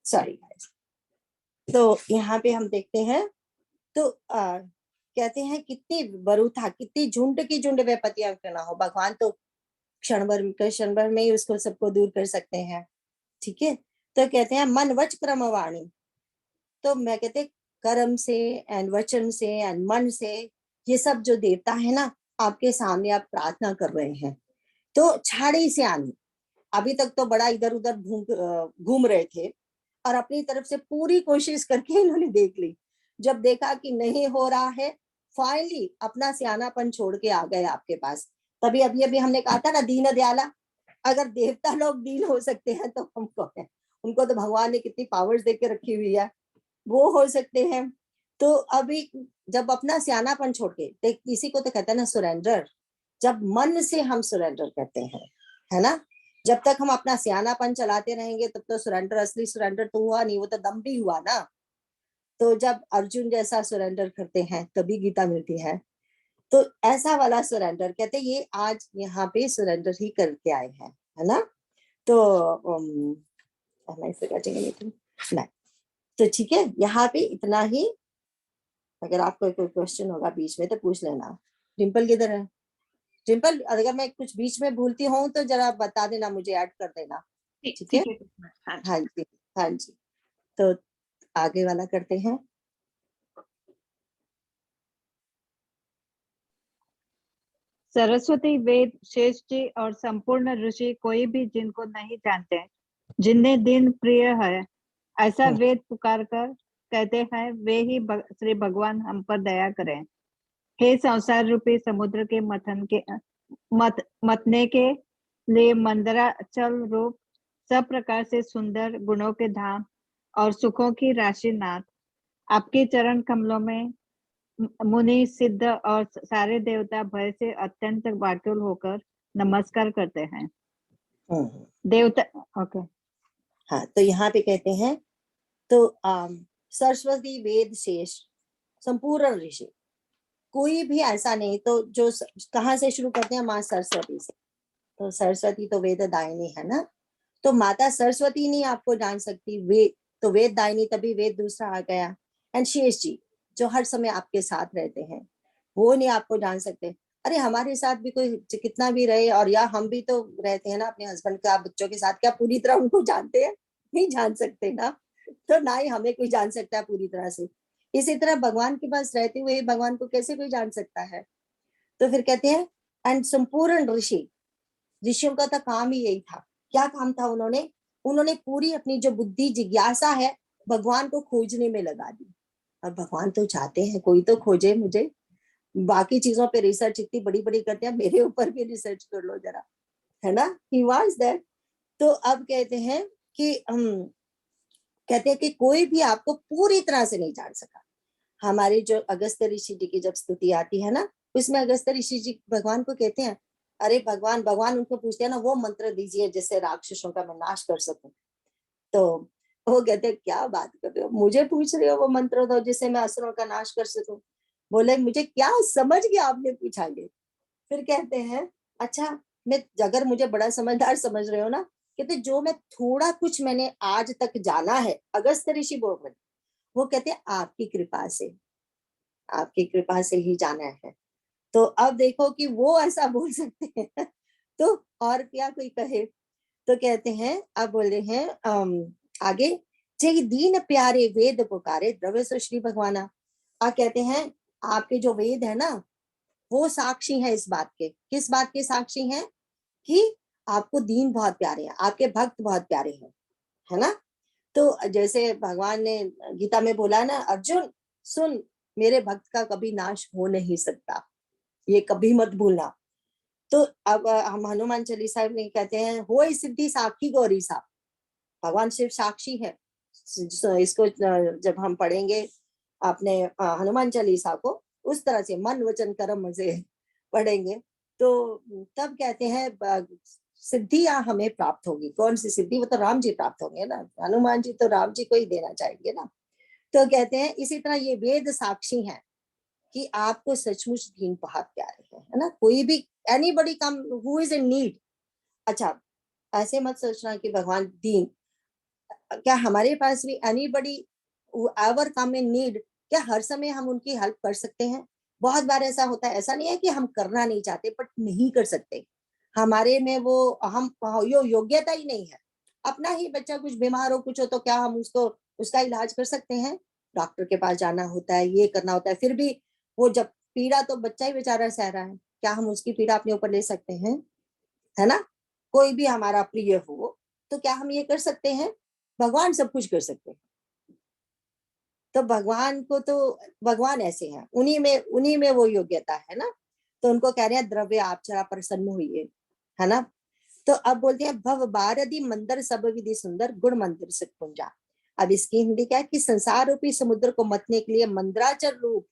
Sorry guys. तो यहाँ पे हम देखते हैं, तो कहते हैं कितनी बरूथा, कितनी झुंड की झुंड विपत्तियां क्यों ना हो, भगवान तो क्षण भर में ही उसको सबको दूर कर सकते हैं। ठीक है, तो कहते हैं मन वच क्रम वाणी, तो मैं कहते कर्म से एंड वचन से एंड मन से, ये सब जो देवता है ना आपके सामने आप प्रार्थना कर रहे हैं, तो छाड़ी से आनी, अभी तक तो बड़ा इधर उधर घूम रहे थे और अपनी तरफ से पूरी कोशिश करके इन्होंने देख ली। जब देखा कि नहीं हो रहा है, फाइनली अपना सियानापन छोड़ के आ गए आपके पास। तभी अभी हमने कहा था ना, दीन दयाला, अगर देवता लोग दीन हो सकते हैं तो हम कौन है, उनको तो भगवान ने कितनी पावर्स दे के रखी हुई है, वो हो सकते हैं। तो अभी जब अपना सियानापन छोड़ के, इसी को तो कहते हैं ना सुरेंडर, जब मन से हम सुरेंडर करते हैं, है ना, जब तक हम अपना सियानापन चलाते रहेंगे तब तो सुरेंडर, असली सुरेंडर तो हुआ नहीं, वो तो दम भी हुआ ना। तो जब अर्जुन जैसा सुरेंडर करते हैं तभी गीता मिलती है। तो ऐसा वाला सुरेंडर कहते हैं, ये आज यहाँ पे सुरेंडर ही करके आए हैं, है ना। तो नहीं, तो ठीक है, यहाँ पे इतना ही। अगर आपको कोई क्वेश्चन होगा बीच में तो पूछ लेना। डिम्पल किधर है? डिम्पल, अगर मैं कुछ बीच में भूलती हूँ तो जरा बता देना, मुझे ऐड कर देना, ठीक है? हाँ जी, हाँ जी। तो आगे वाला करते हैं। सरस्वती, वेद, शेष जी और संपूर्ण ऋषि कोई भी जिनको नहीं जानते, जिन्हें दिन प्रिय है, ऐसा वेद पुकार कर कहते हैं, वे ही श्री भगवान हम पर दया करें। हे संसार रूपी समुद्र के मतने के लिए मंदराचल रूप, सब प्रकार से सुंदर गुणों के धाम और सुखों की राशि नाथ, आपके चरण कमलों में मुनि, सिद्ध और सारे देवता भय से अत्यंत व्याकुल होकर नमस्कार करते हैं। देवता, ओके, हाँ, तो यहाँ पे कहते हैं, तो सरस्वती, वेद, शेष, संपूर्ण ऋषि, कोई भी ऐसा नहीं, तो जो कहाँ से शुरू करते हैं? माँ सरस्वती से। तो सरस्वती तो वेद दायिनी है ना, तो माता सरस्वती नहीं आपको जान सकती, वेद तो वेद दायिनी, तभी वेद दूसरा आ गया। एंड शेष जी जो हर समय आपके साथ रहते हैं, वो नहीं आपको जान सकते। अरे हमारे साथ भी कोई कितना भी रहे, और या हम भी तो रहते हैं ना अपने हस्बैंड का, बच्चों के साथ, क्या पूरी तरह उनको जानते हैं? नहीं जान सकते ना, तो ना ही हमें कोई जान सकता है पूरी तरह से। इसी तरह भगवान के पास रहते हुए भगवान को कैसे कोई जान सकता है? तो फिर कहते हैं एंड संपूर्ण ऋषि, ऋषियों का तो काम ही यही था। क्या काम था? उन्होंने पूरी अपनी जो बुद्धि जिज्ञासा है भगवान को खोजने में लगा दी। और भगवान तो चाहते हैं कोई तो खोजे मुझे, बाकी चीजों पे रिसर्च इतनी बड़ी बड़ी करते हैं, मेरे ऊपर भी रिसर्च कर लो जरा, है ना। He wants that. तो अब कहते हैं कि कहते हैं कि कोई भी आपको पूरी तरह से नहीं जान सका। हमारे जो अगस्त्य ऋषि जी की जब स्तुति आती है ना, उसमें अगस्त्य ऋषि जी भगवान को कहते हैं, अरे भगवान उनको पूछते हैं ना, वो मंत्र दीजिए जिससे राक्षसों का मैं नाश कर सकूं। तो वो कहते हैं क्या बात कर रहे हो, मुझे पूछ रहे हो वो मंत्र दो जिससे मैं असुरों का नाश कर सकूं। बोले मुझे क्या समझ गया आपने पूछा ये। फिर कहते हैं अच्छा, मैं अगर मुझे बड़ा समझदार समझ रहे हो ना, कहते जो मैं थोड़ा कुछ मैंने आज तक जाना है, अगस्त्य ऋषि बोल रहे, वो कहते हैं आपकी कृपा से ही जाना है। तो अब देखो कि वो ऐसा बोल सकते हैं तो और क्या कोई कहे। तो कहते हैं, अब बोल रहे हैं आगे, जय दीन प्यारे वेद पुकारे द्रव्य सो श्री भगवाना। कहते हैं आपके जो वेद है ना, वो साक्षी है इस बात के। किस बात के साक्षी हैं? कि आपको दीन बहुत प्यारे हैं, आपके भक्त बहुत प्यारे हैं, है ना। तो जैसे भगवान ने गीता में बोला ना, अर्जुन सुन, मेरे भक्त का कभी नाश हो नहीं सकता, ये कभी मत भूलना। तो अब हम हनुमान चालीसा में कहते हैं, हो सिद्धि साखी गौरी सा, भगवान सिर्फ साक्षी है। इसको जब हम पढ़ेंगे अपने हनुमान चालीसा को उस तरह से मन वचन कर्म से पढ़ेंगे, तो तब कहते हैं सिद्धियां हमें प्राप्त होगी। कौन सी सिद्धि? वो तो राम जी प्राप्त होंगे ना, हनुमान जी तो राम जी को ही देना चाहेंगे ना। तो कहते हैं इसी तरह ये वेद साक्षी हैं कि आपको सचमुच दीन बहुत प्यारे हैं, है ना। कोई भी anybody come who is in need, अच्छा ऐसे मत सोचना कि भगवान दीन, क्या हमारे पास भी anybody ever come in need, क्या हर समय हम उनकी हेल्प कर सकते हैं? बहुत बार ऐसा होता है, ऐसा नहीं है कि हम करना नहीं चाहते, बट नहीं कर सकते, हमारे में वो हम योग्यता ही नहीं है। अपना ही बच्चा कुछ बीमार हो कुछ हो तो क्या हम उसको उसका इलाज कर सकते हैं? डॉक्टर के पास जाना होता है, ये करना होता है, फिर भी वो जब पीड़ा तो बच्चा ही बेचारा सह रहा है, क्या हम उसकी पीड़ा अपने ऊपर ले सकते हैं? है ना। कोई भी हमारा प्रिय हो तो क्या हम ये कर सकते हैं? भगवान सब कुछ कर सकते हैं। तो भगवान को तो भगवान ऐसे हैं, उन्हीं में वो योग्यता है ना। तो उनको कह रहे हैं द्रव्य आप जरा प्रसन्न हुई है ना। तो अब बोलते हैं भव बारदी मंदिर सब विधि सुंदर गुण मंदिर से कुंजा। अब इसकी हिंदी क्या है कि संसार रूपी समुद्र को मतने के लिए मंदिराचल रूप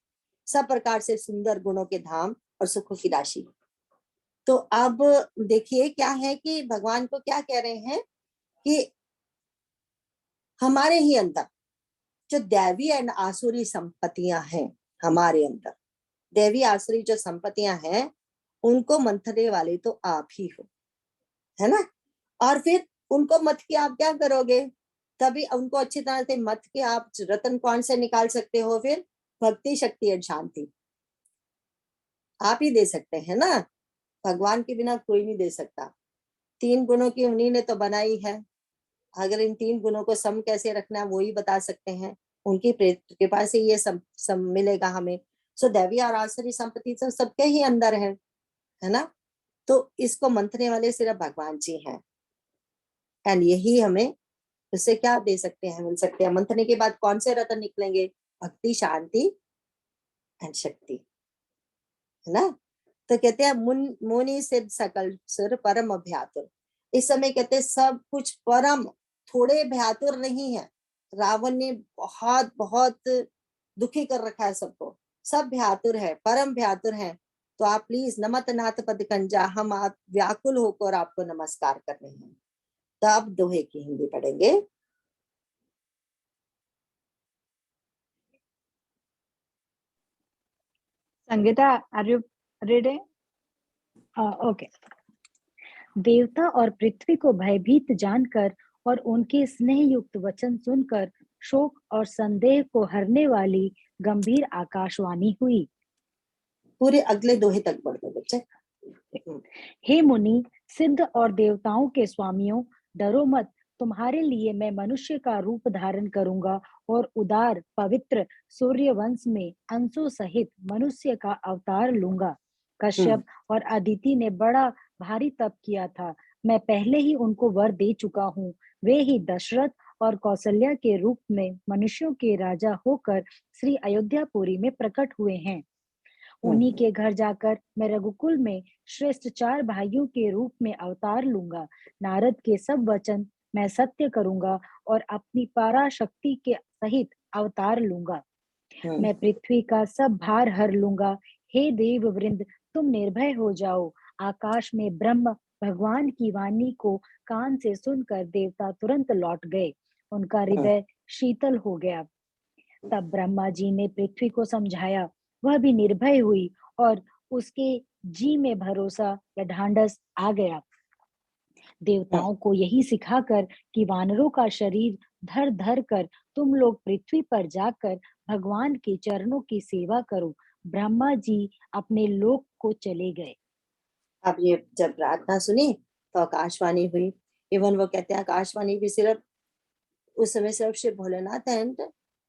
सब प्रकार से सुंदर गुणों के धाम और सुखों की राशि। तो अब देखिए क्या है कि भगवान को क्या कह रहे हैं कि हमारे ही अंदर जो दैवी एंड आसुरी संपत्तियां हैं, हमारे अंदर दैवी आसुरी जो संपत्तियां हैं उनको मंथने वाले तो आप ही हो, है ना। और फिर उनको मत के आप क्या करोगे? तभी उनको अच्छी तरह से मत के आप रतन कौन से निकाल सकते हो? फिर भक्ति शक्ति और शांति आप ही दे सकते हैं ना, भगवान के बिना कोई नहीं दे सकता। 3 गुणों की उन्हीं ने तो बनाई है, अगर इन 3 गुणों को सम कैसे रखना है वो ही बता सकते हैं, उनकी कृपा से ये सम मिलेगा हमें। सो दैवी और आसुरी संपत्ति तो सबके ही अंदर है ना। तो इसको मंथने वाले सिर्फ भगवान जी हैं, एंड यही हमें उससे क्या दे सकते हैं, मिल सकते हैं। मंथने के बाद कौन से रत्न निकलेंगे? भक्ति शांति एंड शक्ति, है ना। तो कहते हैं मुनि सिद्ध सकल सुर परम भ्यातुर। इस समय कहते हैं सब कुछ परम, थोड़े भ्यातुर नहीं है। रावण ने बहुत बहुत दुखी कर रखा है सबको, सब भ्यातुर है, परम भ्यातुर है। तो आप प्लीज नमत नाथ पद कंजा, हम आप व्याकुल होकर आपको नमस्कार कर रहे हैं। तो अब दोहे की हिंदी पढ़ेंगे। Sangeeta, are you reading? Okay. देवता और पृथ्वी को भयभीत जानकर और उनके स्नेह युक्त वचन सुनकर शोक और संदेह को हरने वाली गंभीर आकाशवाणी हुई। पूरे अगले दोहे तक पढ़ दो बच्चे। हे मुनि, सिद्ध और देवताओं के स्वामियों, डरो मत, तुम्हारे लिए मैं मनुष्य का रूप धारण करूंगा और उदार पवित्र सूर्य वंश में अंशों सहित मनुष्य का अवतार लूंगा। कश्यप और अदिति ने बड़ा भारी तप किया था। मैं पहले ही उनको वर दे चुका हूँ। वे ही दशरथ और कौशल्या के रूप में मनुष्यों के राजा होकर श्री अयोध्यापुरी में प्रकट हुए हैं। उन्हीं के घर जाकर मैं रघुकुल में श्रेष्ठ 4 भाइयों के रूप में अवतार लूंगा। नारद के सब वचन मैं सत्य करूंगा और अपनी पराशक्ति के सहित अवतार लूंगा। मैं पृथ्वी का सब भार हर लूंगा। हे देव वृंद, तुम निर्भय हो जाओ। आकाश में ब्रह्म भगवान की वाणी को कान से सुनकर देवता तुरंत लौट गए। उनका हृदय शीतल हो गया। तब ब्रह्मा जी ने पृथ्वी को समझाया। वह भी निर्भय हुई और उसके जी में भरोसा या ढांढस आ गया। देवताओं को यही सिखाकर कि वानरों का शरीर धर धर कर तुम लोग पृथ्वी पर जाकर भगवान के चरणों की सेवा करो, ब्रह्मा जी अपने लोक को चले गए। अब ये जब प्रार्थना सुनी तो आकाशवाणी हुई। इवन वो कहते हैं आकाशवाणी भी सिर्फ उस समय सिर्फ शिव भोलेनाथ एंड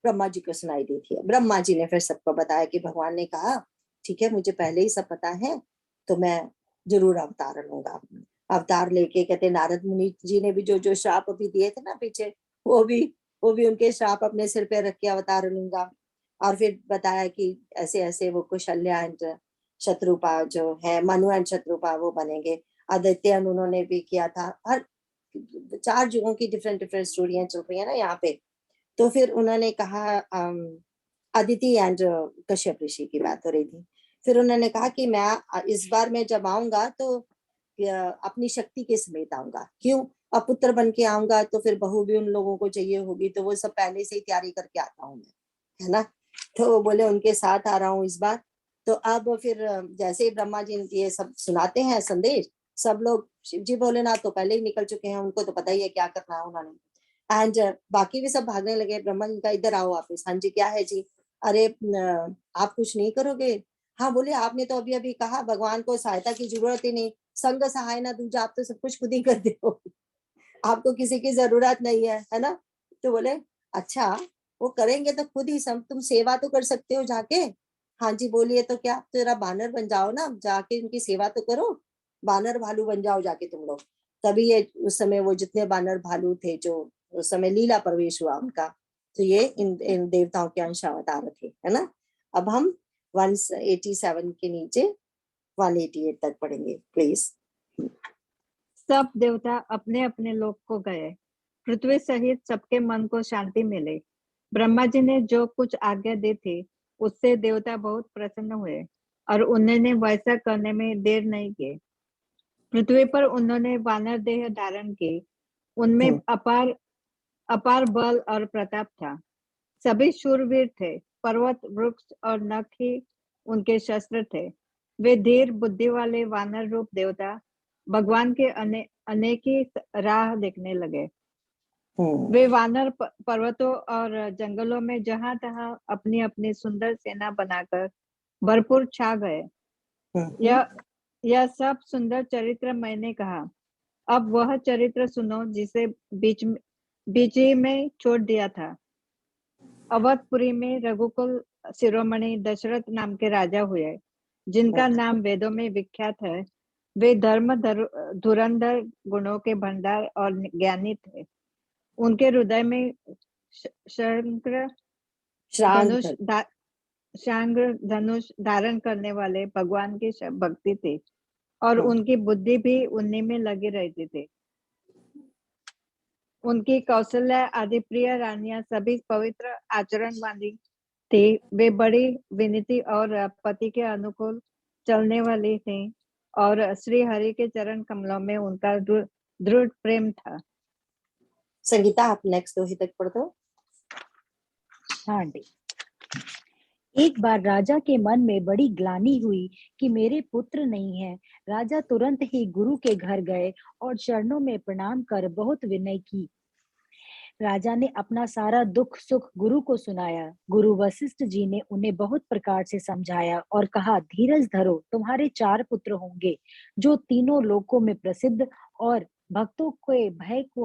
ब्रह्मा जी को सुनाई दी थी। ब्रह्मा जी ने फिर सबको बताया कि भगवान ने कहा ठीक है, मुझे पहले ही सब पता है, तो मैं जरूर अवतार लूंगा। अवतार लेके कहते नारद मुनि जी ने भी जो जो श्राप अभी दिए थे ना पीछे, वो भी उनके श्राप अपने सिर पे रख के अवतार लूंगा। और फिर बताया कि ऐसे ऐसे वो कुशल्या एंड शत्रुपा जो है, मनु एंड शत्रुपा वो बनेंगे। आदित्य उन्होंने भी किया था। हर 4 युगों की डिफरेंट डिफरेंट स्टोरियां चल रही है ना यहाँ पे। तो फिर उन्होंने कहा अदिति एंड कश्यप ऋषि की बात हो रही थी। फिर उन्होंने कहा कि मैं इस बार मैं जब आऊंगा तो अपनी शक्ति के समेत आऊंगा। क्यों? अब पुत्र बन के आऊंगा तो फिर बहू भी उन लोगों को चाहिए होगी, तो वो सब पहले से ही तैयारी करके आता हूँ मैं, है ना। तो वो बोले उनके साथ आ रहा हूँ इस बार। तो अब फिर जैसे ही ब्रह्मा जी ये सब सुनाते हैं संदेश, सब लोग शिव जी भोलेनाथ तो पहले ही निकल चुके हैं, उनको तो पता ही है क्या करना है उन्होंने। एंड बाकी भी सब भागने लगे। ब्रह्मा जी का इधर आओ वापिस। हाँ जी, क्या है जी? अरे आप कुछ नहीं करोगे? हाँ बोले आपने तो अभी अभी कहा भगवान को सहायता की जरूरत ही नहीं, संग सहाय ना दूजा, आप तो सब कुछ खुद ही कर दो, आपको किसी की जरूरत नहीं है ना। तो बोले अच्छा, वो करेंगे तो खुद ही सब, तुम सेवा तो कर सकते हो जाके। हाँ जी बोलिए, तो क्या तेरा बानर बन जाओ ना, जाके उनकी सेवा तो करो, बानर भालू बन जाओ जाके तुम लोग। तभी ये उस समय वो जितने बानर भालू थे जो उस समय लीला प्रवेश हुआ उनका, तो ये इन देवताओं के अंश अवतार थे, है ना। अब हम 187 के नीचे 188 तक पढ़ेंगे प्लीज। सब देवता अपने अपने लोक को गए। पृथ्वी सहित सबके मन को शांति मिले। ब्रह्मा जी ने जो कुछ आज्ञा दी थी उससे देवता बहुत प्रसन्न हुए और उन्होंने वैसा करने में देर नहीं की। पृथ्वी पर उन्होंने वानर देह धारण की। उनमें अपार अपार बल और प्रताप था। सभी शूरवीर थे। पर्वत, वृक्ष और नख ही उनके शस्त्र थे। वे धीर बुद्धि वाले वानर रूप देवता भगवान के अनेकी राह देखने लगे। वे वानर पर्वतों और जंगलों में जहां तहां अपनी अपनी सुंदर सेना बनाकर भरपूर छा गए। यह सब सुंदर चरित्र मैंने कहा। अब वह चरित्र सुनो जिसे बीच ही में छोड़ दिया था। अवधपुरी में रघुकुल शिरोमणि दशरथ नाम के राजा हुए, जिनका नाम वेदों में विख्यात है। वे धर्म धुरंधर, गुणों के भंडार और ज्ञानी थे। उनके हृदय में शांग्र धनुष धारण करने वाले भगवान की भक्ति थी और उनकी बुद्धि भी उन्हीं में लगी रहती थी। उनकी कौशल्या आदि प्रिय रानियां सभी पवित्र आचरण वाली थी। वे बड़ी विनीति और पति के अनुकूल चलने वाली थी और श्री हरि के चरण कमलों में उनका दृढ़ प्रेम था। संगीता, आप नेक्स्ट दोहे तक पढ़ दो। हाँ जी। एक बार राजा के मन में बड़ी ग्लानि हुई कि मेरे पुत्र नहीं है। राजा तुरंत ही गुरु के घर गए और चरणों में प्रणाम कर बहुत विनय की। राजा ने अपना सारा दुख सुख गुरु को सुनाया। गुरु वशिष्ठ जी ने उन्हें बहुत प्रकार से समझाया और कहा, धीरज धरो, तुम्हारे 4 पुत्र होंगे जो तीनों लोकों में प्रसिद्ध और भक्तों के भय को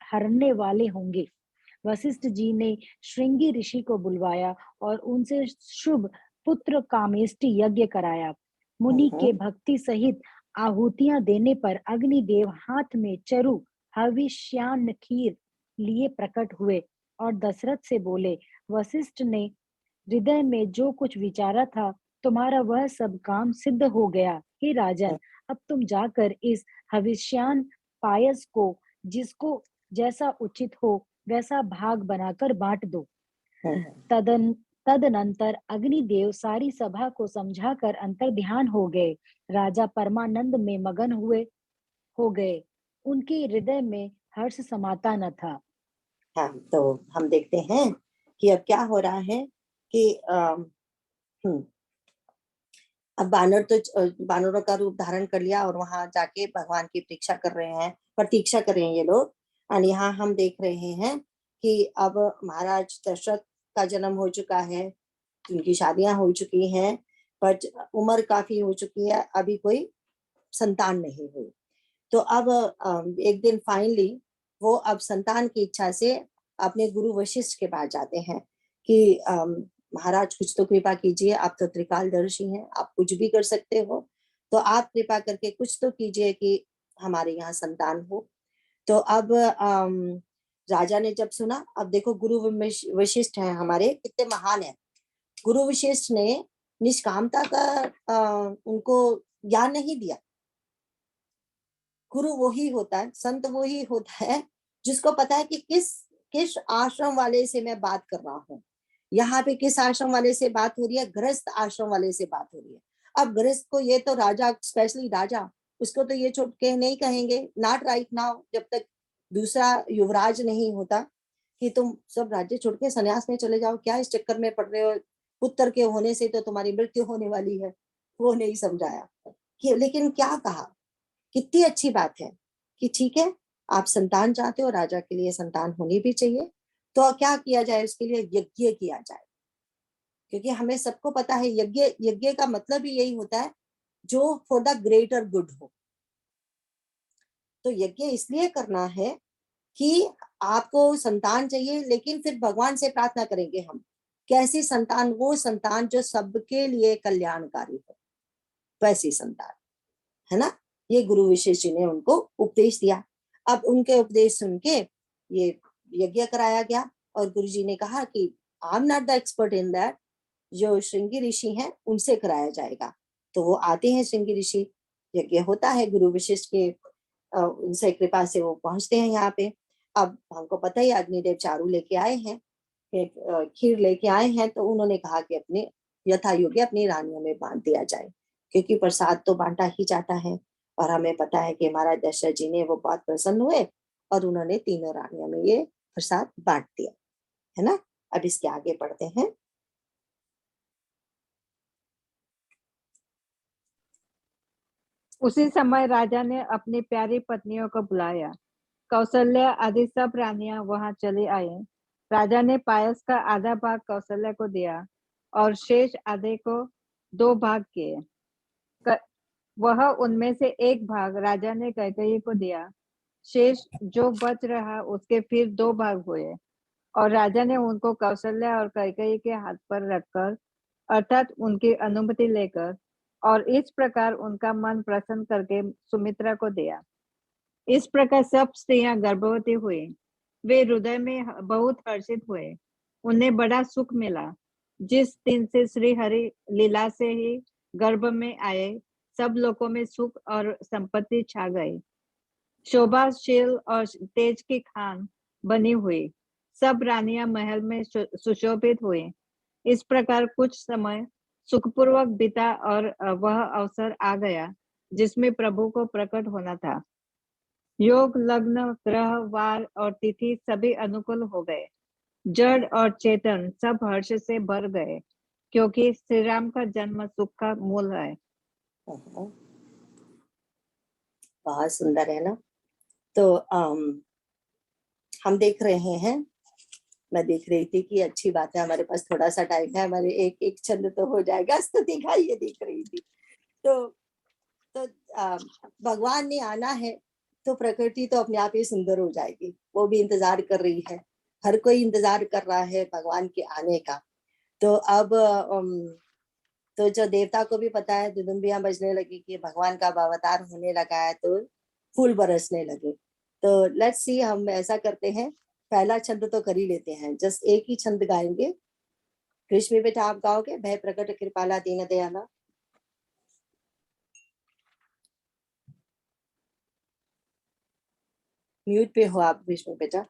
हरने वाले होंगे। वशिष्ठ जी ने श्रृंगी ऋषि को बुलवाया और उनसे शुभ पुत्र कामेष्टि यज्ञ कराया। मुनि के भक्ति सहित आहुतियां देने पर अग्निदेव हाथ में चरु हविष्यान्न खीर लिए प्रकट हुए और दशरथ से बोले, वशिष्ठ ने हृदय में जो कुछ विचारा था, तुम्हारा वह सब काम सिद्ध हो गया। हे राजन, अब तुम जाकर इस हविष्यान्न पायस को जिसको जैसा उचित हो वैसा भाग बनाकर बांट दो। तदनंतर अग्निदेव सारी सभा को समझाकर अंतर ध्यान हो गए। राजा परमानंद में मगन हो गए। उनके हृदय में हर्ष समाता न था। हाँ, तो हम देखते हैं कि अब क्या हो रहा है कि अब बानरों का रूप धारण कर लिया और वहां जाके भगवान की प्रतीक्षा कर रहे हैं ये लोग। और यहाँ हम देख रहे हैं कि अब महाराज दशरथ का जन्म हो चुका है, उनकी शादियां हो चुकी हैं, पर उम्र काफी हो चुकी है, अभी कोई संतान नहीं हुई। तो अब एक दिन फाइनली वो अब संतान की इच्छा से अपने गुरु वशिष्ठ के पास जाते हैं कि महाराज कुछ तो कृपा कीजिए, आप तो त्रिकालदर्शी हैं, आप कुछ भी कर सकते हो, तो आप कृपा करके कुछ तो कीजिए कि हमारे यहाँ संतान हो। तो अब राजा ने जब सुना, अब देखो गुरु वशिष्ठ हैं हमारे, कितने महान है। गुरु वशिष्ठ ने निष्कामता का उनको ज्ञान नहीं दिया। गुरु वही होता है, संत वही होता है जिसको पता है कि किस आश्रम वाले से मैं बात कर रहा हूँ, यहाँ पे किस आश्रम वाले से बात हो रही है, गृहस्थ आश्रम वाले से बात हो रही है। अब गृहस्थ को ये तो राजा, स्पेशली राजा, उसको तो ये छोट के नहीं कहेंगे, नॉट राइट नाउ, जब तक दूसरा युवराज नहीं होता, कि तुम सब राज्य छोड़ के संन्यास में चले जाओ, क्या इस चक्कर में पड़ रहे हो, पुत्र के होने से तो तुम्हारी मृत्यु होने वाली है। वो नहीं समझाया कि, लेकिन क्या कहा, कितनी अच्छी बात है कि ठीक है, आप संतान चाहते हो, राजा के लिए संतान होनी भी चाहिए, तो क्या किया जाए, उसके लिए यज्ञ किया जाए। क्योंकि हमें सबको पता है यज्ञ का मतलब ही यही होता है जो फॉर द ग्रेटर गुड हो। तो यज्ञ इसलिए करना है कि आपको संतान चाहिए, लेकिन फिर भगवान से प्रार्थना करेंगे हम, कैसी संतान, वो संतान जो सबके लिए कल्याणकारी हो, वैसी संतान, है ना। ये गुरु वशिष्ठ जी ने उनको उपदेश दिया। अब उनके उपदेश सुन के ये यज्ञ कराया गया और गुरु जी ने कहा कि I am not the expert in that, जो श्रृंगी ऋषि हैं उनसे कराया जाएगा। तो वो आते हैं श्रृंगी ऋषि, यज्ञ होता है गुरु वशिष्ठ के उनसे कृपा से वो पहुंचते हैं यहाँ पे। अब हमको पता ही, अग्निदेव चारू लेके आए हैं, खीर लेके आए हैं, तो उन्होंने कहा कि अपने यथा योग्य अपनी रानियों में बांट दिया जाए, क्योंकि प्रसाद तो बांटा ही जाता है। और हमें पता है कि महाराज दशरथ जी ने वो बहुत प्रसन्न हुए और उन्होंने तीनों रानियों में ये प्रसाद बांट दिया, है ना। अब इसके आगे पढ़ते हैं। उसी समय राजा ने अपनी प्यारी पत्नियों को बुलाया। कौशल्या आदि सब रानियां वहां चली आई। राजा ने पायस का आधा भाग कौशल्या को दिया और शेष आधे को 2 भाग किए। वह उनमें से एक भाग राजा ने कैकेयी को दिया। शेष जो बच रहा उसके फिर 2 भाग हुए और राजा ने उनको कौशल्या और कैकेयी के हाथ पर रखकर, अर्थात उनकी अनुमति लेकर, और इस प्रकार उनका मन प्रसन्न करके सुमित्रा को दिया। इस प्रकार सब स्त्रियां गर्भवती हुई। वे हृदय में बहुत हर्षित हुए, उन्हें बड़ा सुख मिला। जिस दिन से श्री हरि लीला से ही गर्भ में आए, सब लोगों में सुख और संपत्ति छा गई। शोभाशील और तेज की खान बनी हुई सब रानियां महल में सुशोभित हुई। इस प्रकार कुछ समय सुखपूर्वक बीता और वह अवसर आ गया जिसमें प्रभु को प्रकट होना था। योग, लग्न, ग्रह, वार और तिथि सभी अनुकूल हो गए। जड़ और चेतन सब हर्ष से भर गए, क्योंकि श्री राम का जन्म सुख का मूल है। बहुत सुंदर है ना। तो हम देख रहे हैं, मैं देख रही थी कि अच्छी बात है, हमारे पास थोड़ा सा टाइम है, हमारे एक छंद तो हो जाएगा, स्तुति का ये देख रही थी। तो भगवान ने आना है तो प्रकृति तो अपने आप ही सुंदर हो जाएगी, वो भी इंतजार कर रही है, हर कोई इंतजार कर रहा है भगवान के आने का। तो अब तो जो देवता को भी पता है, दुदुम्बियां बजने लगी कि भगवान का अवतार होने लगा है, तो फूल बरसने लगे। तो लेट्स सी, हम ऐसा करते हैं, पहला छंद तो कर ही लेते हैं, जस्ट एक ही छंद गाएंगे। कृष्ण बेटा आप गाओगे, भय प्रकट कृपाला दीन दयाला। म्यूट पे हो आप विष्णु बेटा।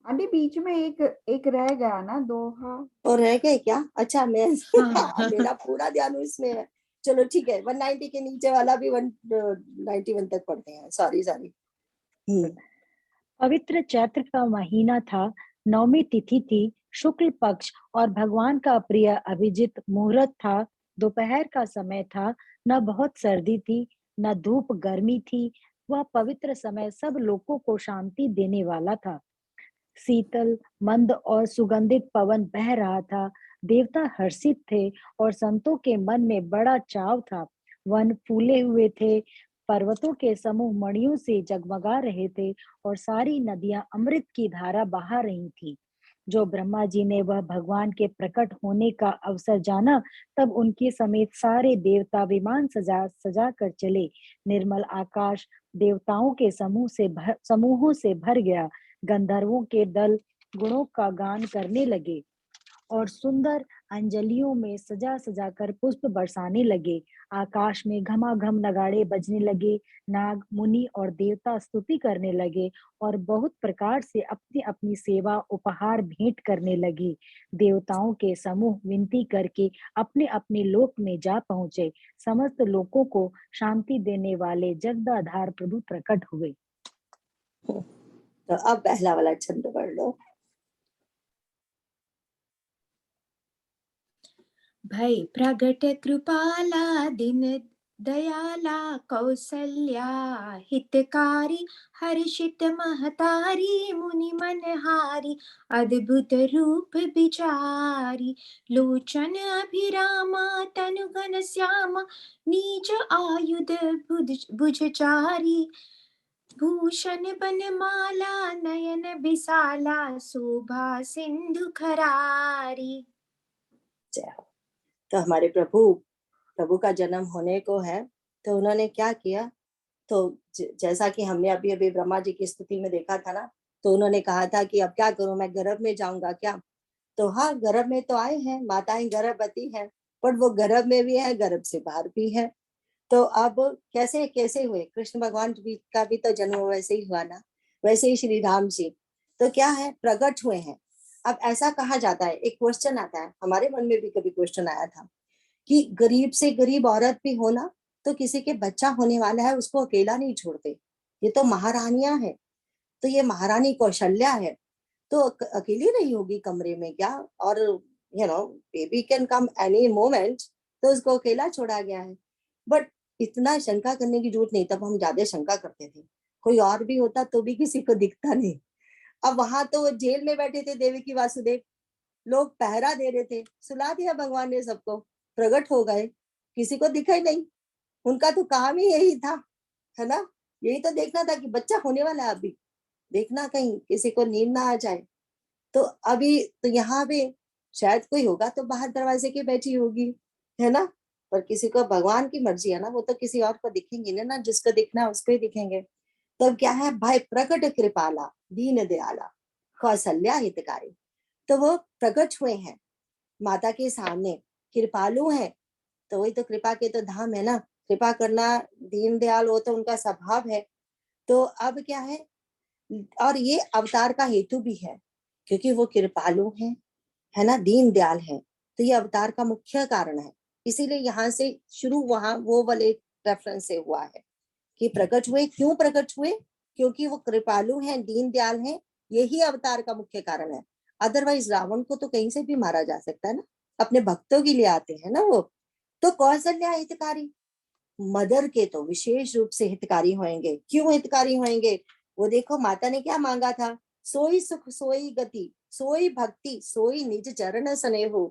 अभी बीच में एक रह गया ना, दोहा। और रह गए क्या? अच्छा, मैं हाँ। मेरा पूरा ध्यान इसमें है। चलो ठीक है, 190 के नीचे वाला भी 191 तक पढ़ते हैं। Sorry sorry. पवित्र चैत्र का महीना था, नवमी तिथि थी, शुक्ल पक्ष, और भगवान का प्रिय अभिजित मुहूर्त था। दोपहर का समय था, न बहुत सर्दी थी न धूप गर्मी थी। वह पवित्र समय सब लोगों को शांति देने वाला था। शीतल मंद और सुगंधित पवन बह रहा था। देवता हर्षित थे और संतों के मन में बड़ा चाव था। वन फूले हुए थे, पर्वतों के समूह मणियों से जगमगा रहे थे और सारी नदियां अमृत की धारा बहा रही थीं। जो ब्रह्मा जी ने वह भगवान के प्रकट होने का अवसर जाना, तब उनके समेत सारे देवता विमान सजा सजा कर चले। निर्मल आकाश देवताओं के समूहों से भर गया। गंधर्वों के दल गुणों का गान करने लगे और सुंदर अंजलियों में सजा सजा कर पुष्प बरसाने लगे। आकाश में घमाघम नगाड़े बजने लगे। नाग मुनि और देवता स्तुति करने लगे और बहुत प्रकार से अपनी अपनी सेवा उपहार भेंट करने लगे। देवताओं के समूह विनती करके अपने अपने लोक में जा पहुंचे। समस्त लोकों को शांति देने वाले जगदाधार प्रभु प्रकट हुए। तो अब पहला वाला छंद पढ़ लो। भय प्रगट कृपाला दिन दयाला कौसल्या हितकारी हर्षित महतारी मुनि मनहारी अद्भुत रूप विचारी लोचन अभिरामा तनु घन श्यामा नीच आयुध भुजचारी भूषण बनमाला नयन विशाला शोभा सिंधु खरारी। जय हो। तो हमारे प्रभु का जन्म होने को है, तो उन्होंने क्या किया? तो जैसा कि हमने अभी अभी ब्रह्मा जी की स्तुति में देखा था ना, तो उन्होंने कहा था कि अब क्या करूं, मैं गर्भ में जाऊंगा क्या? तो हाँ, गर्भ में तो आए हैं, माताएं गर्भवती हैं, पर वो गर्भ में भी है, गर्भ से बाहर भी है। तो अब कैसे कैसे हुए? कृष्ण भगवान का भी तो जन्म वैसे ही हुआ ना, वैसे ही श्री राम जी तो क्या है, प्रकट हुए हैं। अब ऐसा कहा जाता है, एक क्वेश्चन आता है, हमारे मन में भी कभी क्वेश्चन आया था कि गरीब से गरीब औरत भी हो ना, तो किसी के बच्चा होने वाला है उसको अकेला नहीं छोड़ते। ये तो महारानियां हैं, तो ये महारानी कौशल्या है, तो अकेली नहीं होगी कमरे में क्या? और baby can come any moment, तो उसको अकेला छोड़ा गया है। बट इतना शंका करने की जरूरत नहीं, तब हम ज्यादा शंका करते थे, कोई और भी होता तो भी किसी को दिखता नहीं। अब वहां तो जेल में बैठे थे देवकी वासुदेव, लोग पहरा दे रहे थे, सुला दिया भगवान ने सबको, प्रकट हो गए, किसी को दिखा ही नहीं। उनका तो काम ही यही था, है ना, यही तो देखना था कि बच्चा होने वाला है, अभी देखना कहीं किसी को नींद ना आ जाए। तो अभी तो यहाँ पे शायद कोई होगा तो बाहर दरवाजे के बैठी होगी, है ना, पर किसी को भगवान की मर्जी है ना, वो तो किसी और को दिखेंगे ना, जिसको दिखना है उसको ही दिखेंगे। तो क्या है, भाई प्रकट कृपाला दीन दयाला कौशल्या हितकारी, तो वो प्रकट हुए हैं माता के सामने, कृपालु हैं। तो वही तो कृपा के तो धाम है ना, कृपा करना, दीन दयाल, वो तो उनका स्वभाव है। तो अब क्या है, और ये अवतार का हेतु भी है, क्योंकि वो कृपालु है ना, दीन दयाल है, तो ये अवतार का मुख्य कारण है। इसीलिए यहाँ से शुरू वहां वो वाले रेफरेंस से हुआ है कि प्रकट हुए। क्यों प्रकट हुए? क्योंकि वो कृपालु हैं, दीन दयाल हैं, यही अवतार का मुख्य कारण है। अदरवाइज रावण को तो कहीं से भी मारा जा सकता है ना, अपने भक्तों के लिए आते हैं ना वो। तो कौशल्या हितकारी, मदर के तो विशेष रूप से हितकारी होंगे। क्यों हितकारी होंगे? वो देखो माता ने क्या मांगा था, सोई सुख सोई गति सोई भक्ति सोई निज चरण स्नेहो,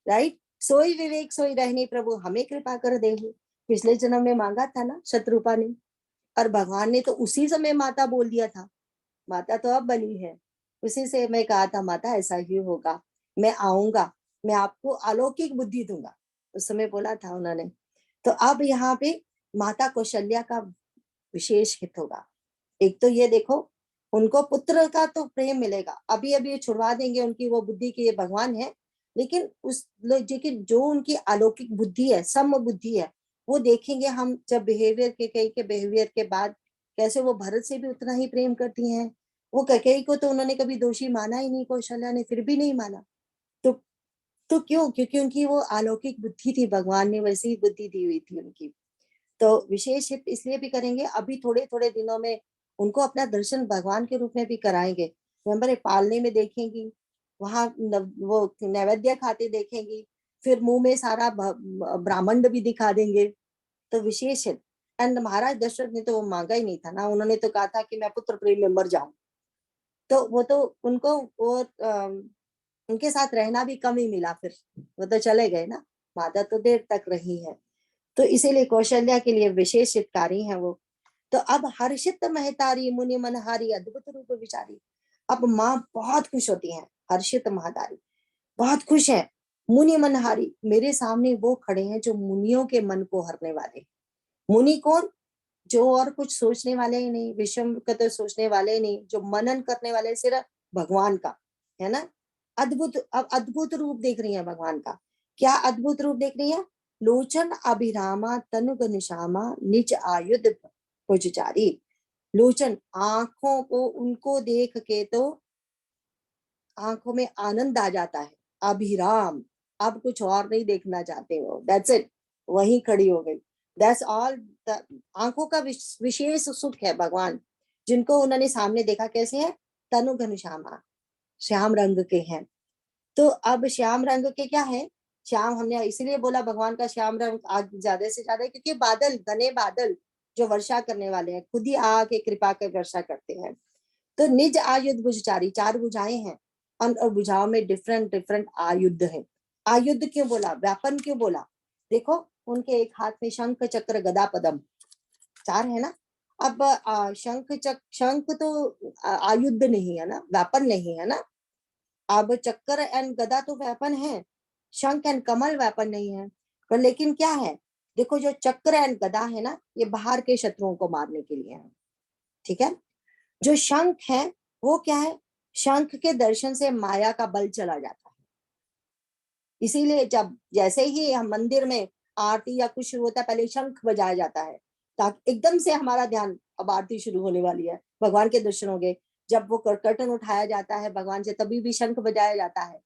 राइट, सोई विवेक सोई रहनी प्रभु हमें कृपा कर देहु। पिछले जन्म में मांगा था ना शत्रुपा ने, और भगवान ने तो उसी समय माता बोल दिया था, माता तो अब बनी है, उसी से मैं कहा था माता ऐसा ही होगा, मैं आऊंगा, मैं आपको अलौकिक बुद्धि दूंगा, उस समय बोला था उन्होंने। तो अब यहाँ पे माता कौशल्या का विशेष हित होगा। एक तो ये देखो, उनको पुत्र का तो प्रेम मिलेगा, अभी अभी ये छुड़वा देंगे उनकी वो बुद्धि की, ये भगवान है, लेकिन जो उनकी अलौकिक बुद्धि है, सम बुद्धि है, वो देखेंगे हम जब बिहेवियर के बिहेवियर के बाद कैसे वो भरत से भी उतना ही प्रेम करती हैं। वो कैकेयी को तो उन्होंने कभी दोषी माना ही नहीं, कौशल्या ने फिर भी नहीं माना। तो क्यों? क्योंकि उनकी वो अलौकिक बुद्धि थी, भगवान ने वैसी ही बुद्धि दी हुई थी उनकी। तो विशेष हित इसलिए भी करेंगे, अभी थोड़े थोड़े दिनों में उनको अपना दर्शन भगवान के रूप में भी कराएंगे। नवंबर पालने में देखेंगी, वहां वो नैवेद्य खाते देखेंगी, फिर मुंह में सारा ब्राह्मण भी दिखा देंगे। तो विशेष हित। एंड महाराज दशरथ ने तो वो मांगा ही नहीं था ना, उन्होंने तो कहा था कि मैं पुत्र प्रेम में मर जाऊं। तो वो तो उनको वो उनके साथ रहना भी कम ही मिला, फिर वो तो चले गए ना, माता तो देर तक रही है। तो इसीलिए कौशल्या के लिए विशेष हितकारी है वो। तो अब हर्षित महतारी मुनि मनहारी अद्भुत रूप विचारी। अब माँ बहुत खुश होती है, हर्षित महतारी बहुत खुश है। मुनि मनहारी, मेरे सामने वो खड़े हैं जो मुनियों के मन को हरने वाले। मुनि कौन? जो और कुछ सोचने वाले ही नहीं, विषम का तो सोचने वाले ही नहीं, जो मनन करने वाले सिर्फ भगवान का, है ना। अद्भुत, अब अद्भुत रूप देख रही है भगवान का। क्या अद्भुत रूप देख रही है? लोचन अभिरामा तनु घनश्यामा निज आयुध भुजचारी। लोचन, आंखों को उनको देख के तो आंखों में आनंद आ जाता है। अभिराम, अब कुछ और नहीं देखना चाहते हो, दैट्स इट, वहीं खड़ी हो गई, दैट्स ऑल। आंखों का विशेष सुख है भगवान, जिनको उन्होंने सामने देखा कैसे है? तनु घनश्यामा, श्याम रंग के हैं। तो अब श्याम रंग के क्या है? श्याम, हमने इसलिए बोला भगवान का श्याम रंग आज ज्यादा से ज्यादा, क्योंकि बादल, घने बादल जो वर्षा करने वाले हैं, खुद ही आके कृपा कर वर्षा करते हैं। तो निज आयुध भुजचारी, चार भुजाएं हैं, और भुजाओं में डिफरेंट डिफरेंट आयुध है। आयुध क्यों बोला, व्यापन क्यों बोला? देखो, उनके एक हाथ में शंख चक्र गदा पद्म, चार है ना। अब शंख तो आयुध नहीं है ना, व्यापन नहीं है ना। अब चक्र एंड गदा तो वेपन है, शंख एंड कमल वेपन नहीं है। पर लेकिन क्या है, देखो जो चक्र एंड गदा है ना, ये बाहर के शत्रुओं को मारने के लिए है, ठीक है। जो शंख है वो क्या है? शंख के दर्शन से माया का बल चला जाता है। इसीलिए जब जैसे ही हम मंदिर में आरती या कुछ शुरू होता है, पहले शंख बजाया जाता है, ताकि एकदम से हमारा ध्यान, अब आरती शुरू होने वाली है, भगवान के दर्शन हो गए। जब वो कर्टन उठाया जाता है भगवान से, तभी भी शंख बजाया जाता है।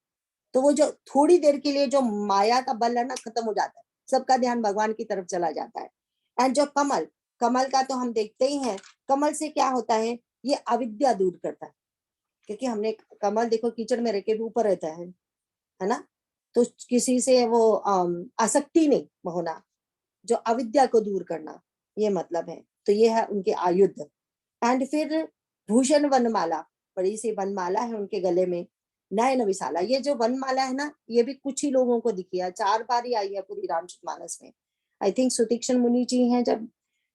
तो वो जो थोड़ी देर के लिए जो माया का बल है ना, खत्म हो जाता है, सबका ध्यान भगवान की तरफ चला जाता है। एंड जो कमल, कमल का तो हम देखते ही हैं, कमल से क्या होता है? ये अविद्या दूर करता है, क्योंकि हमने कमल देखो कीचड़ में रह के भी ऊपर रहता है ना। तो किसी से वो आसक्ति नहीं होना, जो अविद्या को दूर करना, ये मतलब है। तो ये है उनके आयुध। एंड फिर भूषण वनमाला, बड़ी सी वनमाला है उनके गले में, नयन विशाला। ये जो वनमाला है ना, ये भी कुछ ही लोगों को दिखी है, 4 बार ही आई है पूरी रामचरितमानस में। आई थिंक सुतीक्षण मुनि जी हैं, जब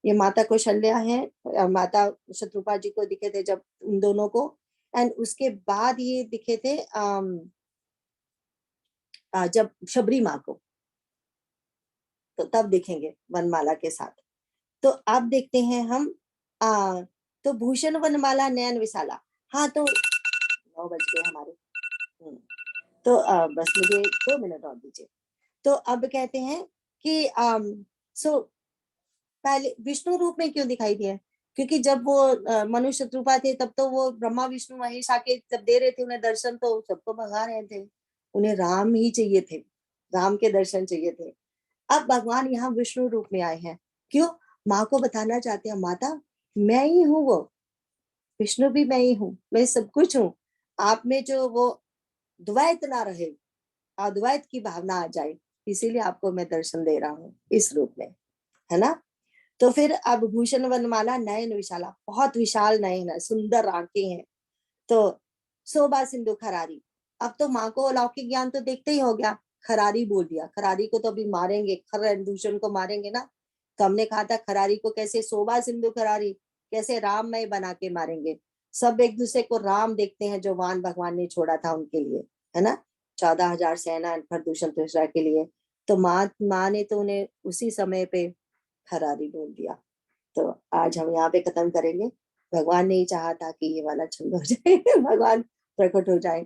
ये माता कौशल्या है, माता शत्रुपा जी को दिखे थे जब उन दोनों को, एंड उसके बाद ये दिखे थे जब शबरी माँ को, तो तब दिखेंगे वनमाला के साथ। तो अब देखते हैं हम तो भूषण वनमाला नयन विशाला। हाँ, तो 9 बज गए हमारे। तो बस मुझे 2 मिनट और दीजिए। तो अब कहते हैं कि सो पहले विष्णु रूप में क्यों दिखाई दिया? क्योंकि जब वो मनुष्य रूपा थे, तब तो वो ब्रह्मा विष्णु महेश आके जब दे रहे थे उन्हें दर्शन, तो सबको भगा रहे थे, उन्हें राम ही चाहिए थे, राम के दर्शन चाहिए थे। अब भगवान यहाँ विष्णु रूप में आए हैं, क्यों? माँ को बताना चाहते हैं, माता मैं ही हूँ वो, विष्णु भी मैं ही हूँ, मैं सब कुछ हूँ। आप में जो वो द्वैत ना रहे, अद्वैत की भावना आ जाए, इसीलिए आपको मैं दर्शन दे रहा हूँ इस रूप में, है ना। तो फिर अब भूषण वनमाला नयन विशाला, बहुत विशाल नयन है, सुंदर आंखें हैं। तो शोभा सिंधु खरारी, अब तो माँ को अलौकिक ज्ञान तो देखते ही हो गया, खरारी बोल दिया। खरारी को तो अभी मारेंगे, खर दूषण को मारेंगे ना। तो हमने कहा था खरारी को कैसे शोभा सिंधु खरारी, कैसे राममय बना के मारेंगे। सब एक दूसरे को राम देखते हैं, जो वान भगवान ने छोड़ा था उनके लिए, है ना। 14,000 सेना प्रदूषण त्रिशा के लिए, तो माँ ने तो उन्हें उसी समय पे फरारी बोल दिया। तो आज हम यहाँ पे खत्म करेंगे। भगवान ने ही चाहा था कि ये वाला छंद हो जाए भगवान प्रकट हो जाए,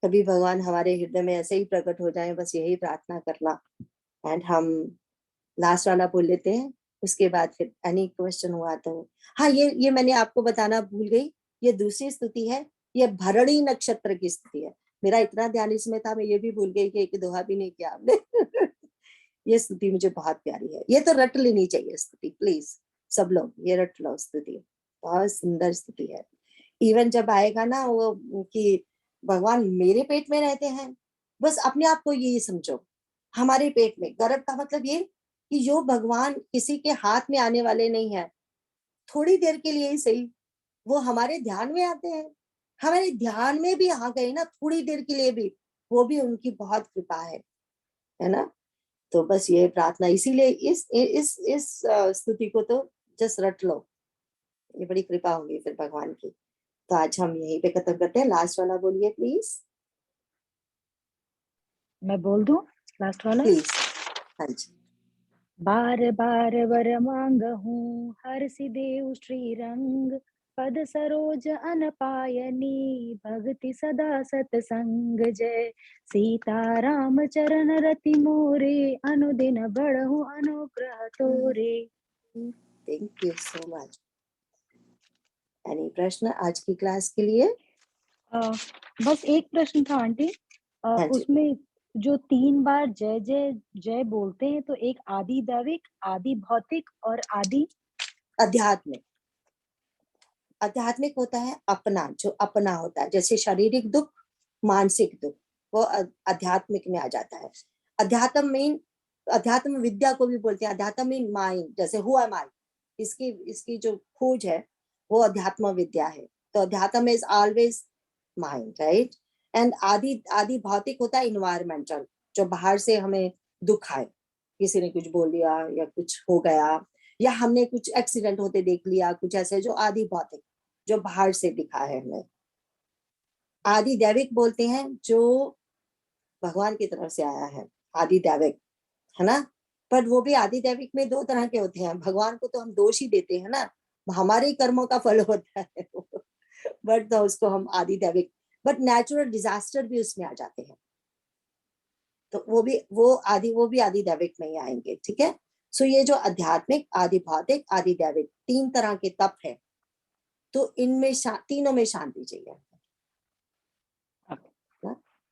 कभी भगवान हमारे हृदय में ऐसे ही प्रकट हो जाए, बस यही प्रार्थना करना। एंड हम लास्ट वाला बोल लेते हैं, उसके बाद फिर एनी क्वेश्चन हुआ तो। हाँ, ये मैंने आपको बताना भूल गई, ये दूसरी स्तुति है, ये भरणी नक्षत्र की स्तुति है। मेरा इतना ध्यान इसमें था, मैं ये भी भूल गई कि एक दोहा भी नहीं किया आपने ये स्तुति मुझे बहुत प्यारी है, ये तो रट लेनी चाहिए स्तुति, प्लीज सब लोग ये रट लो स्तुति, बहुत सुंदर स्तुति है। इवन जब आएगा ना वो कि भगवान मेरे पेट में रहते हैं, बस अपने आप को ये समझो, हमारे पेट में। गर्भ का मतलब ये कि जो भगवान किसी के हाथ में आने वाले नहीं है, थोड़ी देर के लिए ही सही, वो हमारे ध्यान में आते हैं, हमारे ध्यान में भी आ गए ना थोड़ी देर के लिए भी, वो भी उनकी बहुत कृपा है ना। तो बस ये प्रार्थना, इसीलिए इस स्तुति को तो जस्ट रट लो, ये बड़ी कृपा होगी फिर भगवान की। तो आज हम यहीं पे खत्म करते हैं। लास्ट वाला बोलिए प्लीज। मैं बोल दूं लास्ट वाला? प्लीज। हाँ जी। बार बार वर मांगहूँ हर सिदेव श्री रंग, पद सरोज अनपायनी भक्ति सदा सतसंग। जय सीताराम चरण रति मोरे, अनुदिन बढ़हु अनुग्रह तोरे। Thank you so much. Any प्रश्न आज की क्लास के लिए? बस एक प्रश्न था आंटी। हाँ जी। उसमें जो 3 बार जय जय जय बोलते हैं, तो एक आदि दैविक, आदि भौतिक और आदि आध्यात्मिक। आध्यात्मिक होता है अपना, जो अपना होता है, जैसे शारीरिक दुख, मानसिक दुख, वो आध्यात्मिक में आ जाता है। अध्यात्म विद्या को भी बोलते हैं। अध्यात्म मीन माइंड, जैसे हु एम आई, इसकी जो खोज है वो अध्यात्म विद्या है। तो अध्यात्म is always mind, right. And आदि भौतिक होता है इन्वायरमेंटल, जो बाहर से हमें दुख आए, किसी ने कुछ बोल दिया या कुछ हो गया, या हमने कुछ एक्सीडेंट होते देख लिया, कुछ ऐसे, जो आदि भौतिक, जो बाहर से दिखा है हमें। आदि दैविक बोलते हैं जो भगवान की तरफ से आया है, आदि दैविक, है ना। पर वो भी आदि दैविक में 2 तरह के होते हैं। भगवान को तो हम दोष ही देते हैं ना, हमारे कर्मों का फल होता है बट तो उसको हम आदि दैविक, बट नेचुरल डिजास्टर भी उसमें आ जाते हैं, तो वो भी आदि दैविक में ही आएंगे, ठीक है। सो ये जो आध्यात्मिक, आदि भौतिक, आदि दैविक 3 तरह के तप है, तो इनमें तीनों में शांति चाहिए।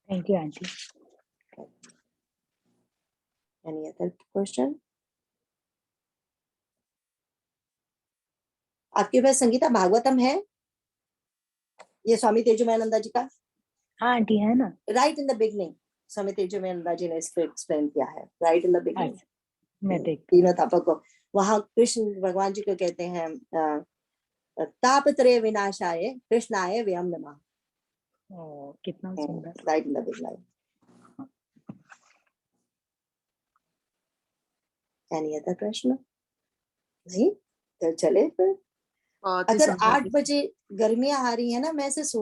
Thank you aunty. Any other question? आपके पास संगीता भागवतम है, ये स्वामी तेजोमयानंदा जी का? हाँ आंटी, है ना। राइट इन द बिगनिंग स्वामी तेजोमयानंदा जी ने इसको एक्सप्लेन किया है, राइट इन द बिगनिंग। मैं देखती हूँ। तीनों तापक को वहां कृष्ण भगवान जी को कहते हैं तापत्रय विनाशाय कृष्णाय व्यम नमः। कितना सुंदर। Right in the beginning. Any other प्रश्न? नहीं तो चले फिर। अगर 8 बजे गर्मियां आ रही है ना, मैं ऐसे सोच